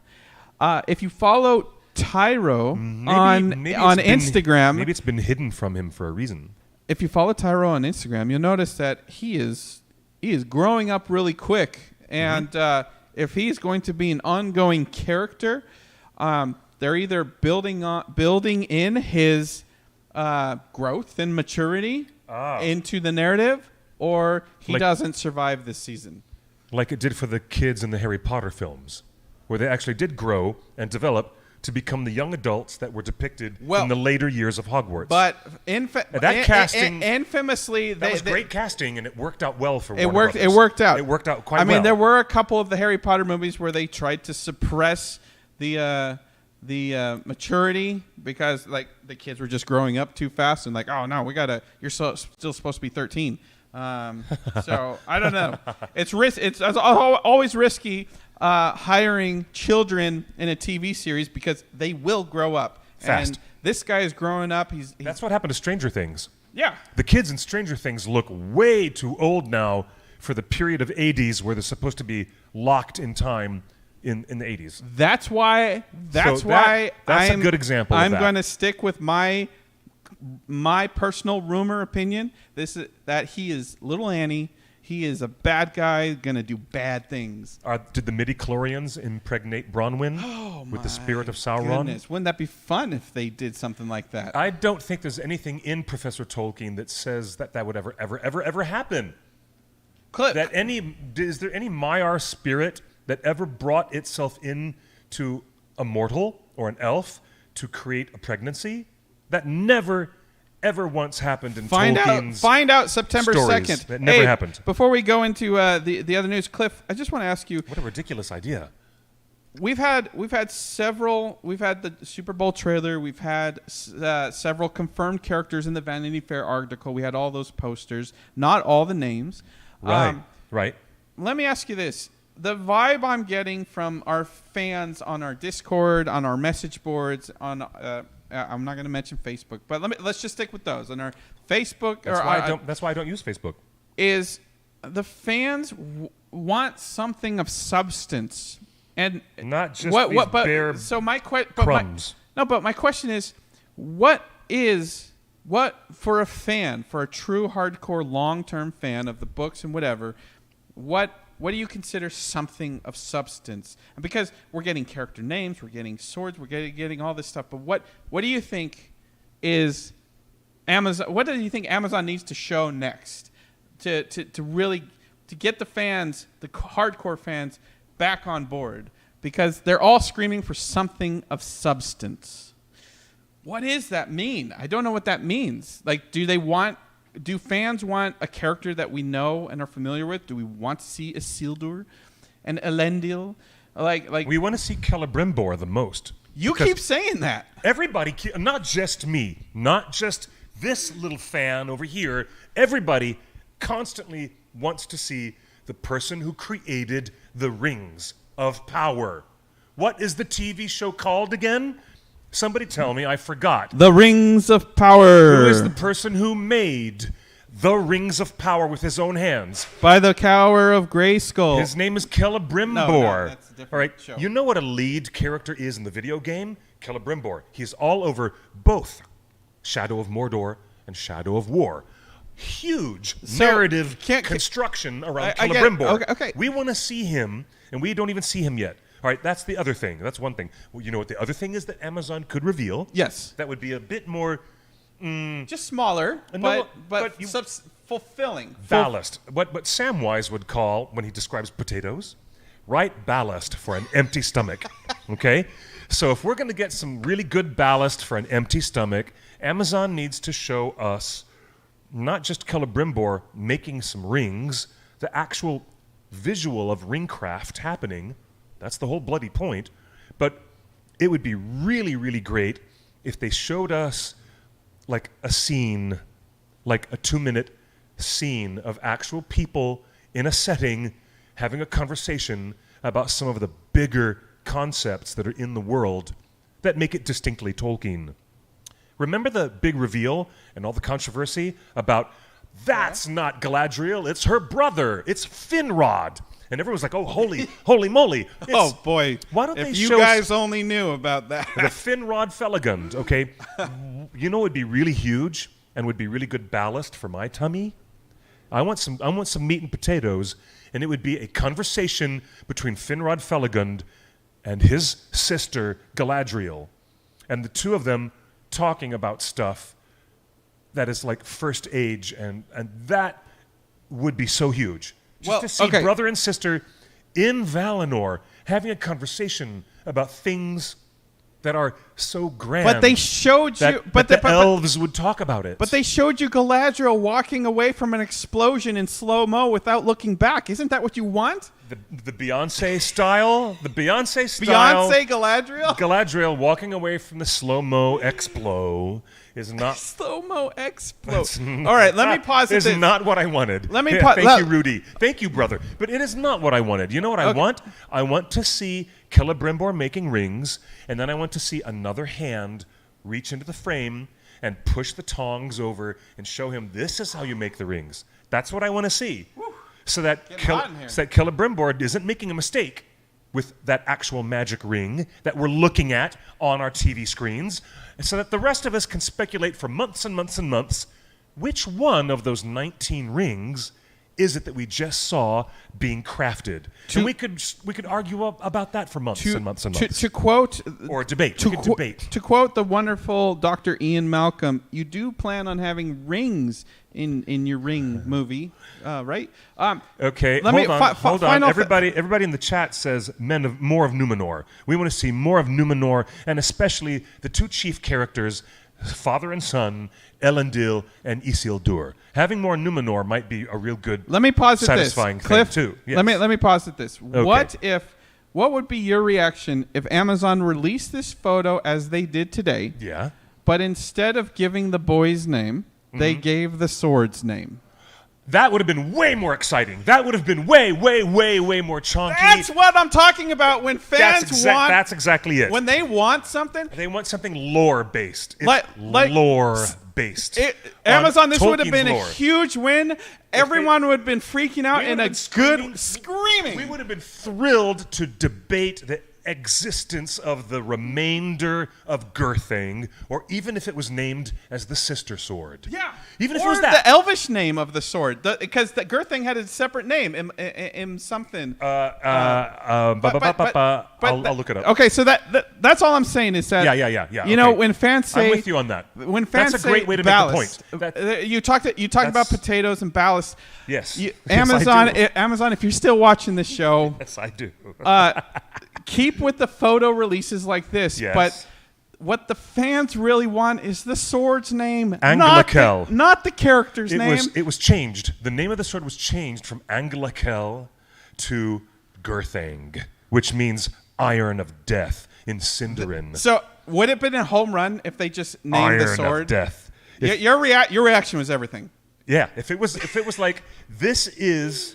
If you follow Tyro on Instagram, maybe it's been hidden from him for a reason. If you follow Tyro on Instagram, you'll notice that he is growing up really quick, and if he's going to be an ongoing character, they're either building in his growth and maturity into the narrative, or he doesn't survive this season. Like it did for the kids in the Harry Potter films, where they actually did grow and develop to become the young adults that were depicted in the later years of Hogwarts. But casting, infamously, that was great casting, and it worked out well for It worked out. It worked out quite well. I mean, there were a couple of the Harry Potter movies where they tried to suppress the maturity because like the kids were just growing up too fast and like, oh no, you're still supposed to be 13. So I don't know. It's always risky hiring children in a TV series because they will grow up fast. And this guy is growing up. That's what happened to Stranger Things. Yeah. The kids in Stranger Things look way too old now for the period of 80s where they're supposed to be locked in time in the 80s. That's why that's a good example of that. I'm going to stick with my personal rumor opinion. This is that he is little Annie. He is a bad guy, going to do bad things. Did the midichlorians impregnate Bronwyn with the spirit of Sauron? Goodness. Wouldn't that be fun if they did something like that? I don't think there's anything in Professor Tolkien that says that would ever happen. Is there any Maiar spirit that ever brought itself into a mortal or an elf to create a pregnancy? That never ever once happened in Tolkien's Find out September stories. 2nd. That never happened. Before we go into the other news, Cliff, I just want to ask you. What a ridiculous idea. We've had several. We've had the Super Bowl trailer. We've had several confirmed characters in the Vanity Fair article. We had all those posters. Not all the names. Right. Let me ask you this. The vibe I'm getting from our fans on our Discord, on our message boards, on I'm not going to mention Facebook, but let's just stick with those. On our Facebook, that's why I don't use Facebook. Is the fans want something of substance and not just bare crumbs. But my question is, what for a fan, for a true hardcore long-term fan of the books and whatever, what do you consider something of substance? And because we're getting character names, we're getting swords, we're getting all this stuff. But what do you think is Amazon? What do you think Amazon needs to show next to really get the fans, the hardcore fans, back on board? Because they're all screaming for something of substance. What does that mean? I don't know what that means. Like, do fans want a character that we know and are familiar with? Do we want to see Isildur and Elendil? Like we want to see Celebrimbor the most. You keep saying that. Everybody, not just me, not just this little fan over here. Everybody constantly wants to see the person who created the Rings of Power. What is the TV show called again? Somebody tell me, I forgot. The Rings of Power. Who is the person who made the rings of power with his own hands. By the Cower of Grayskull. His name is Celebrimbor. No, that's a different All right, show. you know what a lead character is in the video game? Celebrimbor. He's all over both Shadow of Mordor and Shadow of War. Huge narrative construction around Celebrimbor. Okay. We want to see him, and we don't even see him yet. All right, that's the other thing. That's one thing. Well, you know what the other thing is that Amazon could reveal? Yes. That would be a bit more... Just smaller, No, but you- fulfilling. Ballast. What Samwise would call, when he describes potatoes, right ballast for an empty stomach. Okay? So if we're going to get some really good ballast for an empty stomach, Amazon needs to show us not just Celebrimbor making some rings, the actual visual of ringcraft happening. That's the whole bloody point. But it would be really, really great if they showed us like a scene, like a 2-minute scene of actual people in a setting having a conversation about some of the bigger concepts that are in the world that make it distinctly Tolkien. Remember the big reveal and all the controversy about that's not Galadriel, it's her brother, it's Finrod. And everyone's like, oh, holy moly. Oh, boy. Why don't they if you show guys only knew about that. the Finrod Felagund, okay? You know what would be really huge and would be really good ballast for my tummy? I want some meat and potatoes, and it would be a conversation between Finrod Felagund and his sister Galadriel. And the two of them talking about stuff that is like first age, and that would be so huge. Just to see brother and sister in Valinor having a conversation about things that are so grand. But they showed you... But the elves would talk about it. But they showed you Galadriel walking away from an explosion in slow-mo without looking back. Isn't that what you want? The Beyonce style? The Beyonce style... Beyonce Galadriel? Galadriel walking away from the slow-mo explo is not... Slow-mo explo. All right, let me pause it. Is not what I wanted. Let me Thank you, Rudy. Thank you, brother. But it is not what I wanted. You know what I want? I want to see Celebrimbor making rings, and then I want to see another hand reach into the frame and push the tongs over and show him this is how you make the rings. That's what I want to see. Whew. So that Celebrimbor isn't making a mistake with that actual magic ring that we're looking at on our TV screens, so that the rest of us can speculate for months and months and months which one of those 19 rings is it that we just saw being crafted. And we could argue about that for months and months and months. To quote... Or debate. We could debate. To quote the wonderful Dr. Ian Malcolm, you do plan on having rings in your Ring movie, right? Okay, hold on. Everybody in the chat says more of Numenor. We want to see more of Numenor, and especially the two chief characters, father and son, Elendil and Isildur. Having more Numenor might be a real good, satisfying thing Cliff, too. Yes. Let me posit this. Okay. What would be your reaction if Amazon released this photo as they did today? Yeah. But instead of giving the boy's name, they gave the sword's name. That would have been way more exciting. That would have been way, way, way, way more chonky. That's what I'm talking about. When fans want... That's exactly it. When they want something... They want something lore-based. It's lore-based. Amazon, this would have been lore. a huge win. Everyone would have been freaking out and screaming. We would have been thrilled to debate the existence of the remainder of Gurthang, or even if it was named as the sister sword. Yeah. Even if or it was that. the elvish name of the sword, because the Gurthang had a separate name, in something. I'll look it up. Okay, so that's all I'm saying is that. Yeah. You know, when fans say, I'm with you on that. When fans that's a great way to ballast, make the point. You talked about potatoes and ballast. Yes. Amazon, if you're still watching this show, yes, I do. Keep with the photo releases like this, yes. But what the fans really want is the sword's name, Angelakel. not the character's name. It was changed. The name of the sword was changed from Angelakel to Gurthang, which means Iron of Death in Sindarin. So would it have been a home run if they just named Iron the sword? Iron of Death. Your reaction was everything. Yeah, if it was like, this is,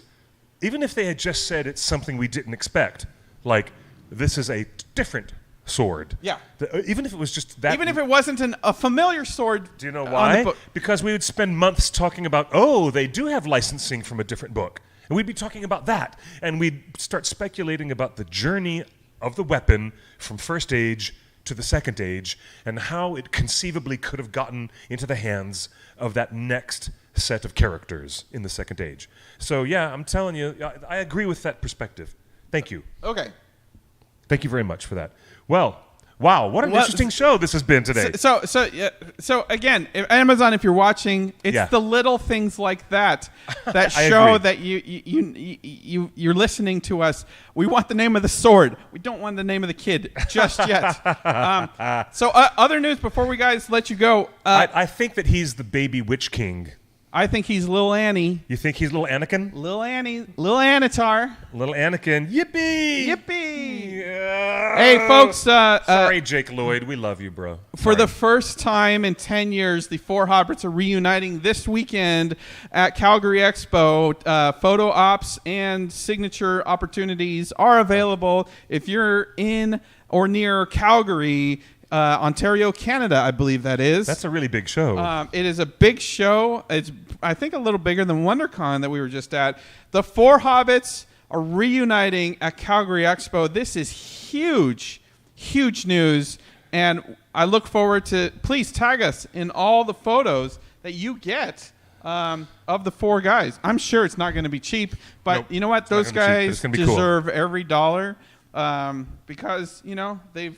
even if they had just said it's something we didn't expect, like, this is a different sword. Yeah. Even if it was just that. Even if it wasn't a familiar sword. Do you know why? On the book. Because we would spend months talking about, they do have licensing from a different book. And we'd be talking about that. And we'd start speculating about the journey of the weapon from first age to the second age and how it conceivably could have gotten into the hands of that next set of characters in the second age. So, yeah, I'm telling you, I agree with that perspective. Thank you. Okay. Thank you very much for that. Well, wow, what an interesting show this has been today. So again, Amazon, if you're watching, it's the little things like that show agree. that you're listening to us. We want the name of the sword. We don't want the name of the kid just yet. So other news before we guys let you go. I think that he's the baby witch king. I think he's Little Annie. You think he's little Anakin? Little Annie. Little Anatar. Little Anakin. Yippee! Yippee! Yeah. Hey, folks. Sorry, Jake Lloyd. We love you, bro. For the first time in 10 years, the four hobbits are reuniting this weekend at Calgary Expo. Photo ops and signature opportunities are available if you're in or near Calgary, Ontario, Canada, I believe that is. That's a really big show. It is a big show. It's, I think, a little bigger than WonderCon that we were just at. The four hobbits are reuniting at Calgary Expo. This is huge, huge news. And I look forward to, please tag us in all the photos that you get of the four guys. I'm sure it's not going to be cheap, but Nope, you know what? Those guys deserve every dollar. Because they've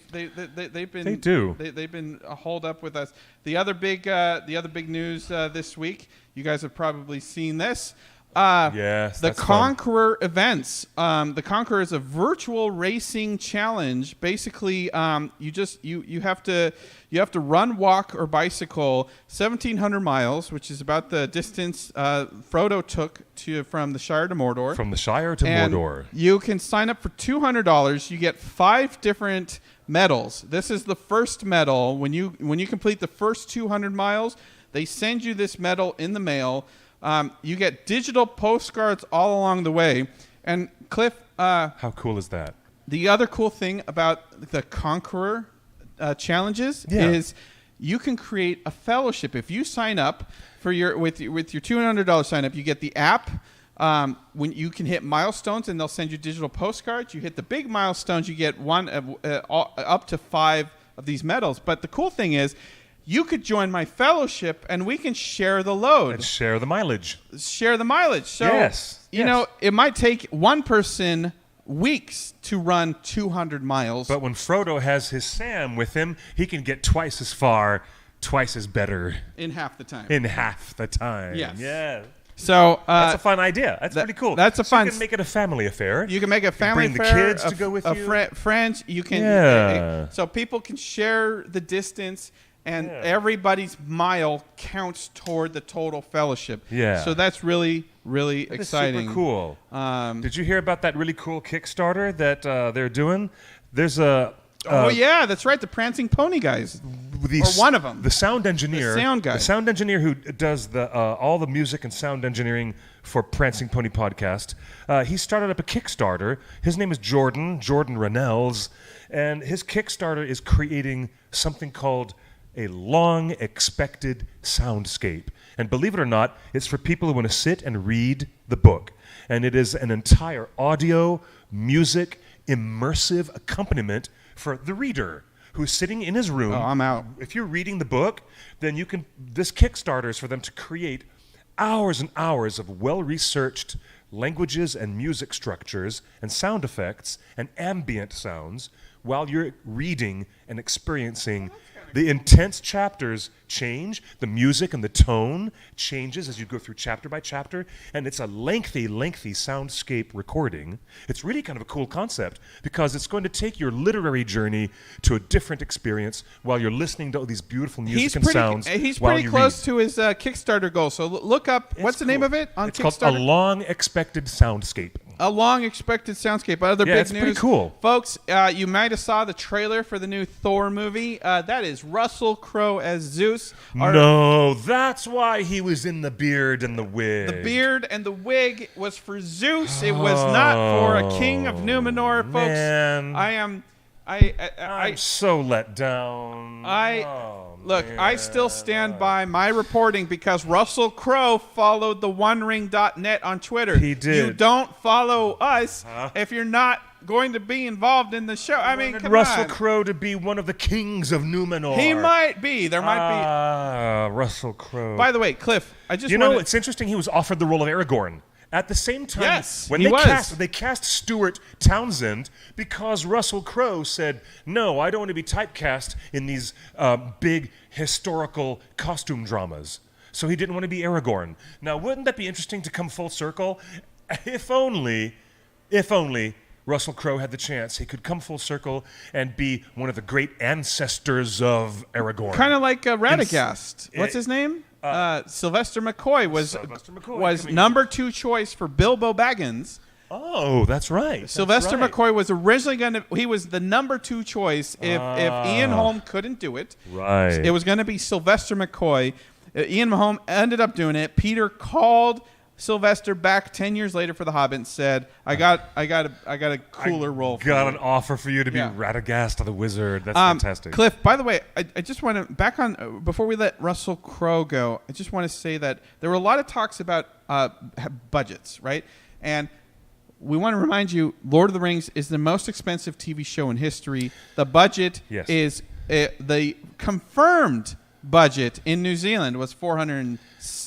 been holed up with us. The other big news this week, you guys have probably seen this. Yes, the Conqueror events. The Conqueror is a virtual racing challenge. Basically, you have to run, walk, or bicycle 1,700 miles, which is about the distance Frodo took from the Shire to Mordor. From the Shire to Mordor. You can sign up for $200. You get 5 different medals. This is the first medal. When you complete the first 200 miles, they send you this medal in the mail. You get digital postcards all along the way. And Cliff, how cool is that? The other cool thing about the Conqueror challenges is you can create a fellowship. If you sign up for with your $200 sign up, you get the app. When you can hit milestones, and they'll send you digital postcards. You hit the big milestones, you get one up to 5 of these medals. But the cool thing is, you could join my fellowship, and we can share the load. And share the mileage. Share the mileage. So, you know, it might take one person weeks to run 200 miles. But when Frodo has his Sam with him, he can get twice as far, twice as better. In half the time. Yes. Yeah. So that's a fun idea. That's pretty cool. That's a fun. You can make it a family affair. You can make a family affair. Bring the kids to go with you. Friends. You can. So people can share the distance, and everybody's mile counts toward the total fellowship. Yeah. So that's really, really exciting. Super cool. Did you hear about that really cool Kickstarter that they're doing? There's a. Yeah, that's right. The Prancing Pony guys. Or one of them. The sound engineer. The sound guy. The sound engineer who does all the music and sound engineering for Prancing Pony podcast. He started up a Kickstarter. His name is Jordan Rennells. And his Kickstarter is creating something called a long-expected soundscape. And believe it or not, it's for people who want to sit and read the book. And it is an entire audio, music, immersive accompaniment for the reader who's sitting in his room. Oh, I'm out. If you're reading the book, then you can. This Kickstarter is for them to create hours and hours of well-researched languages and music structures and sound effects and ambient sounds while you're reading and experiencing. The intense chapters change, the music and the tone changes as you go through chapter by chapter, and it's a lengthy soundscape recording. It's really kind of a cool concept because it's going to take your literary journey to a different experience while you're listening to all these beautiful music sounds. He's pretty close to his Kickstarter goal, so look up, what's the name of it on Kickstarter? It's called A Long Expected Soundscape. A Long Expected Soundscape. Other big it's news. Pretty cool. Folks, you might have saw the trailer for the new Thor movie. That is Russell Crowe as Zeus. No, that's why he was in the beard and the wig. The beard and the wig was for Zeus. It was not for a king of Numenor, folks. Man. I'm so let down. Look, I still stand by my reporting because Russell Crowe followed the OneRing.net on Twitter. He did. You don't follow us if you're not going to be involved in the show. I mean, come Russell on. Crowe to be one of the kings of Numenor. He might be. There might be. Russell Crowe. By the way, Cliff, I just it's interesting. He was offered the role of Aragorn. At the same time, yes, when they cast Stuart Townsend because Russell Crowe said, no, I don't want to be typecast in these big historical costume dramas. So he didn't want to be Aragorn. Now, wouldn't that be interesting to come full circle? If only Russell Crowe had the chance, he could come full circle and be one of the great ancestors of Aragorn. Kind of like Radagast. What's his name? Sylvester McCoy was number 2 choice for Bilbo Baggins. Oh, that's right. Sylvester McCoy was originally he was the number 2 choice if Ian Holm couldn't do it. Right. It was going to be Sylvester McCoy. Ian Holm ended up doing it. Peter called Sylvester back 10 years later for The Hobbit and said, I got a cooler role for you. Got an offer for you to be Radagast the Wizard. That's fantastic. Cliff, by the way, I just want to, before we let Russell Crowe go, I just want to say that there were a lot of talks about budgets, right? And we want to remind you, Lord of the Rings is the most expensive TV show in history. The budget is, the confirmed budget in New Zealand was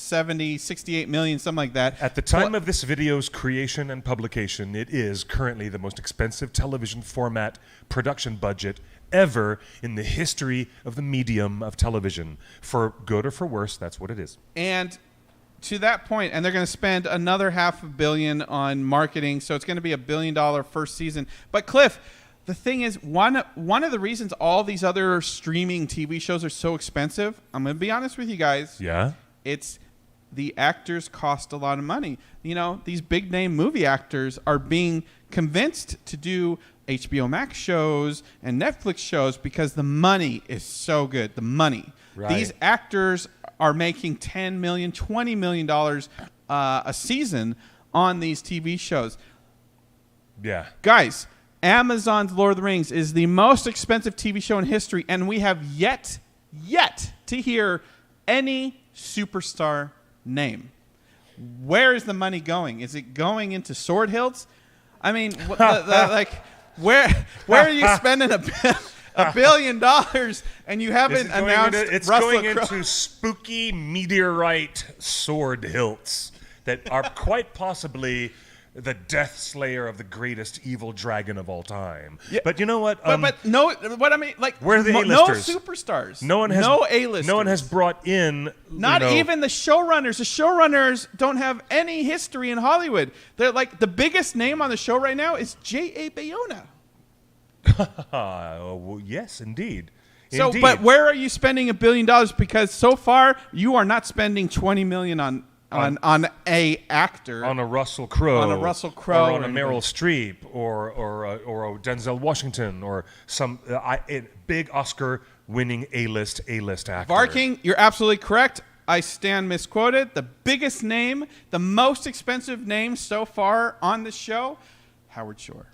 68 million, something like that. At the time of this video's creation and publication, it is currently the most expensive television format production budget ever in the history of the medium of television. For good or for worse, that's what it is. And to that point, and they're going to spend another $500 million on marketing, so it's going to be $1 billion first season. But Cliff, the thing is, one of the reasons all these other streaming TV shows are so expensive, I'm going to be honest with you guys. Yeah? It's the actors cost a lot of money. You know, these big name movie actors are being convinced to do HBO Max shows and Netflix shows because the money is so good. The money. Right. These actors are making $10 million, $20 million a season on these TV shows. Yeah. Guys, Amazon's Lord of the Rings is the most expensive TV show in history, and we have yet to hear any superstar name. Where is the money going? Is it going into sword hilts? I mean, where are you spending $1 billion and you haven't announced it's Russell going Crowe? into spooky meteorite sword hilts that are quite possibly the death slayer of the greatest evil dragon of all time. Yeah. But you know what? But no, what I mean, like, where are the A-listers? No superstars. No A-listers. No one has brought in. Not even the showrunners. The showrunners don't have any history in Hollywood. They're like, the biggest name on the show right now is J.A. Bayona. Well, yes, indeed. So, but where are you spending $1 billion? Because so far you are not spending $20 million on a actor, on a Russell Crowe, or on a Meryl Streep, or a Denzel Washington, or some big Oscar-winning A-list actor. Varking, you're absolutely correct. I stand misquoted. The biggest name, the most expensive name so far on the show, Howard Shore.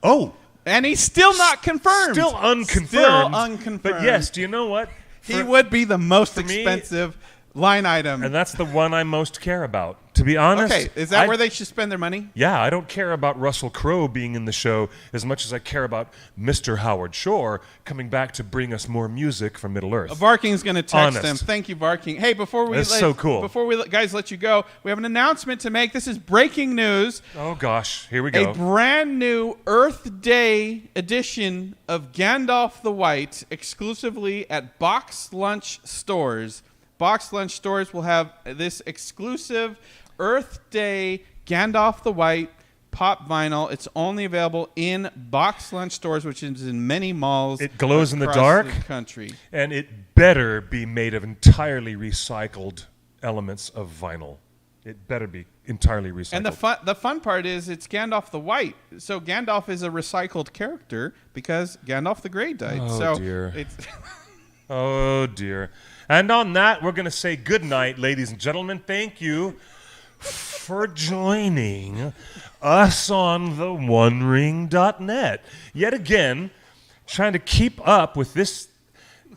Oh. And he's still not confirmed. Still unconfirmed. Still unconfirmed. But yes, do you know what? He would be the most expensive line item. And that's the one I most care about. To be honest. Okay, is that where they should spend their money? Yeah, I don't care about Russell Crowe being in the show as much as I care about Mr. Howard Shore coming back to bring us more music from Middle-earth. Varking's going to text him. Thank you, Varking. Hey, before we guys let you go, we have an announcement to make. This is breaking news. Oh gosh, here we go. A brand new Earth Day edition of Gandalf the White exclusively at Box Lunch stores. Box Lunch stores will have this exclusive Earth Day Gandalf the White pop vinyl. It's only available in Box Lunch stores, which is in many malls. It glows in the dark, country, and it better be made of entirely recycled elements of vinyl. It better be entirely recycled. And the fun part is it's Gandalf the White. So Gandalf is a recycled character because Gandalf the Grey died. Oh dear. Oh dear. And on that, we're going to say good night, ladies and gentlemen. Thank you for joining us on the OneRing.net. Yet again, trying to keep up with this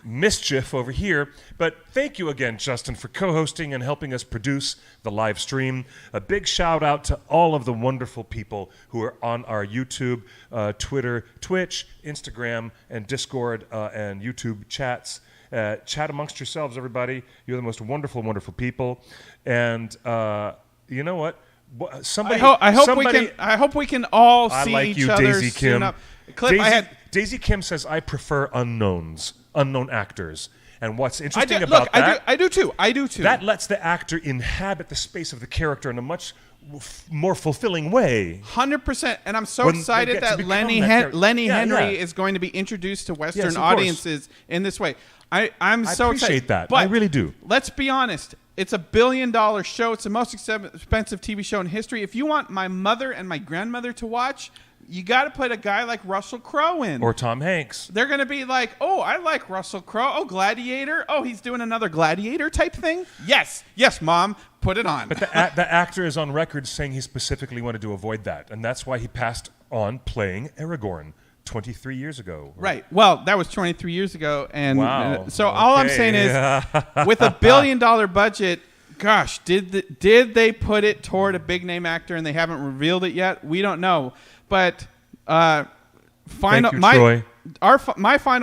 mischief over here. But thank you again, Justin, for co-hosting and helping us produce the live stream. A big shout out to all of the wonderful people who are on our YouTube, Twitter, Twitch, Instagram, and Discord and YouTube chats. Chat amongst yourselves, everybody. You're the most wonderful, wonderful people. And you know what? Somebody, I hope we can all see like each you, other Daisy soon. Kim. Cliff, Daisy Kim says, I prefer unknown actors. And what's interesting about that... I do too. That lets the actor inhabit the space of the character in a much more fulfilling way. 100%. And I'm so excited that Lenny Henry is going to be introduced to Western audiences in this way. I'm so excited. I appreciate that. But I really do. Let's be honest. It's $1 billion show. It's the most expensive TV show in history. If you want my mother and my grandmother to watch, you got to put a guy like Russell Crowe in. Or Tom Hanks. They're going to be like, oh, I like Russell Crowe. Oh, Gladiator. Oh, he's doing another Gladiator type thing? Yes, Mom. Put it on. But the actor is on record saying he specifically wanted to avoid that. And that's why he passed on playing Aragorn 23 years ago. Right. Well, that was 23 years ago. And wow. So all I'm saying is, with $1 billion budget, gosh, did they put it toward a big name actor and they haven't revealed it yet? We don't know. But my final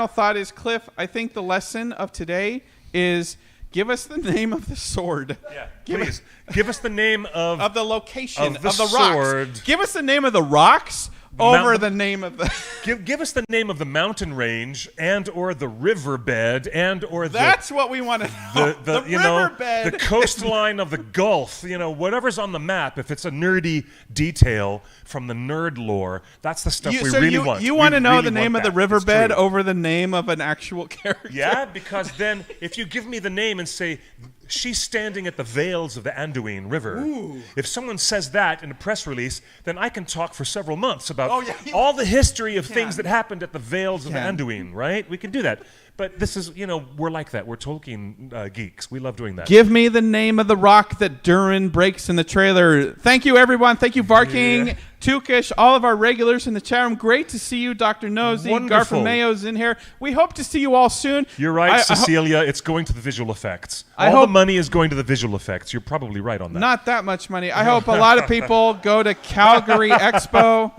thought is, Cliff, I think the lesson of today is give us the name of the sword. Yeah, please. Give us the name of the location of the sword. Rocks. Give us the name of the rocks over the name of the... give us the name of the mountain range and or the riverbed and or the... That's what we want to know. The riverbed. The coastline of the Gulf, whatever's on the map. If it's a nerdy detail from the nerd lore, that's the stuff we really want. You want to know the name of the riverbed over the name of an actual character? Yeah, because then if you give me the name and say... She's standing at the Vales of the Anduin River. Ooh. If someone says that in a press release, then I can talk for several months about all the history of things that happened at the Vales of the Anduin, right? We can do that. But this is, we're like that. We're Tolkien geeks. We love doing that. Give me the name of the rock that Durin breaks in the trailer. Thank you, everyone. Thank you, Varking, Tukish, all of our regulars in the chat room. Great to see you, Dr. Nosey. Garfa Mayo's in here. We hope to see you all soon. You're right, Cecilia. It's going to the visual effects. All the money is going to the visual effects. You're probably right on that. Not that much money. I hope a lot of people go to Calgary Expo.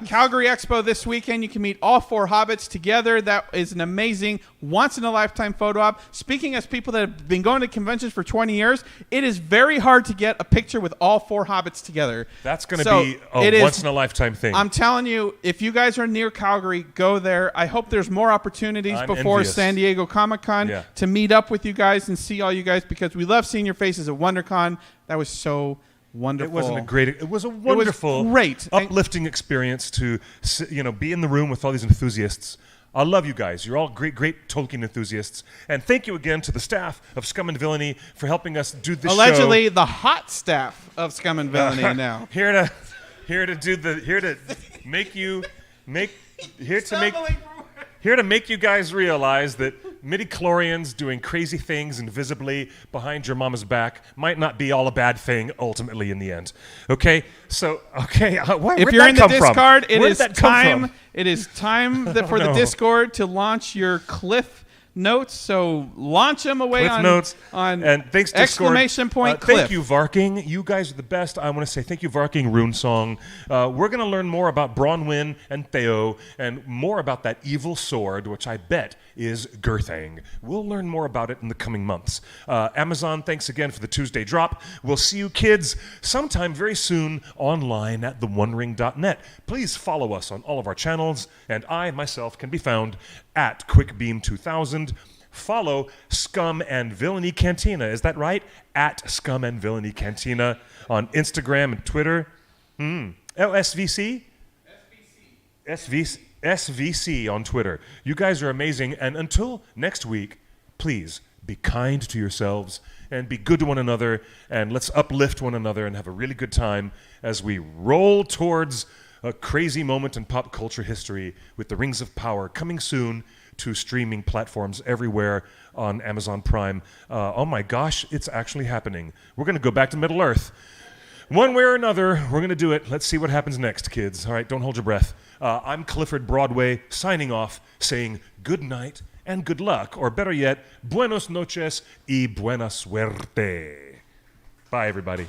Calgary Expo this weekend. You can meet all 4 hobbits together. That is an amazing once-in-a-lifetime photo op. Speaking as people that have been going to conventions for 20 years, it is very hard to get a picture with all 4 hobbits together. That's going to be a once-in-a-lifetime thing. I'm telling you, if you guys are near Calgary, go there. I hope there's more opportunities before envious. San Diego Comic-Con to meet up with you guys and see all you guys, because we love seeing your faces at WonderCon. That was so wonderful. It was a wonderful, great, uplifting experience to be in the room with all these enthusiasts. I love you guys. You're all great Tolkien enthusiasts. And thank you again to the staff of Scum and Villainy for helping us do this Allegedly, show. the hot staff of Scum and Villainy now. Here to make you guys realize that midi-chlorians doing crazy things invisibly behind your mama's back might not be all a bad thing ultimately in the end. Okay? So, if you're in the Discord, it is time. It is time for the Discord to launch your Cliff notes. So launch them away Cliff notes. And thanks, exclamation point Cliff. Thank you, Varking. You guys are the best. I want to say thank you, Varking Rune Song. We're going to learn more about Bronwyn and Theo and more about that evil sword, which I bet is Gurthang. We'll learn more about it in the coming months. Amazon, thanks again for the Tuesday drop. We'll see you kids sometime very soon online at thewondering.net. Please follow us on all of our channels, and I myself can be found at QuickBeam2000. Follow Scum and Villainy Cantina. Is that right? At Scum and Villainy Cantina on Instagram and Twitter. SVC? SVC on Twitter. You guys are amazing. And until next week, please be kind to yourselves and be good to one another. And let's uplift one another and have a really good time as we roll towards a crazy moment in pop culture history with the Rings of Power coming soon to streaming platforms everywhere on Amazon Prime. Oh my gosh, it's actually happening. We're going to go back to Middle Earth. One way or another, we're going to do it. Let's see what happens next, kids. All right, don't hold your breath. I'm Clifford Broadway, signing off, saying good night and good luck, or better yet, buenos noches y buena suerte. Bye, everybody.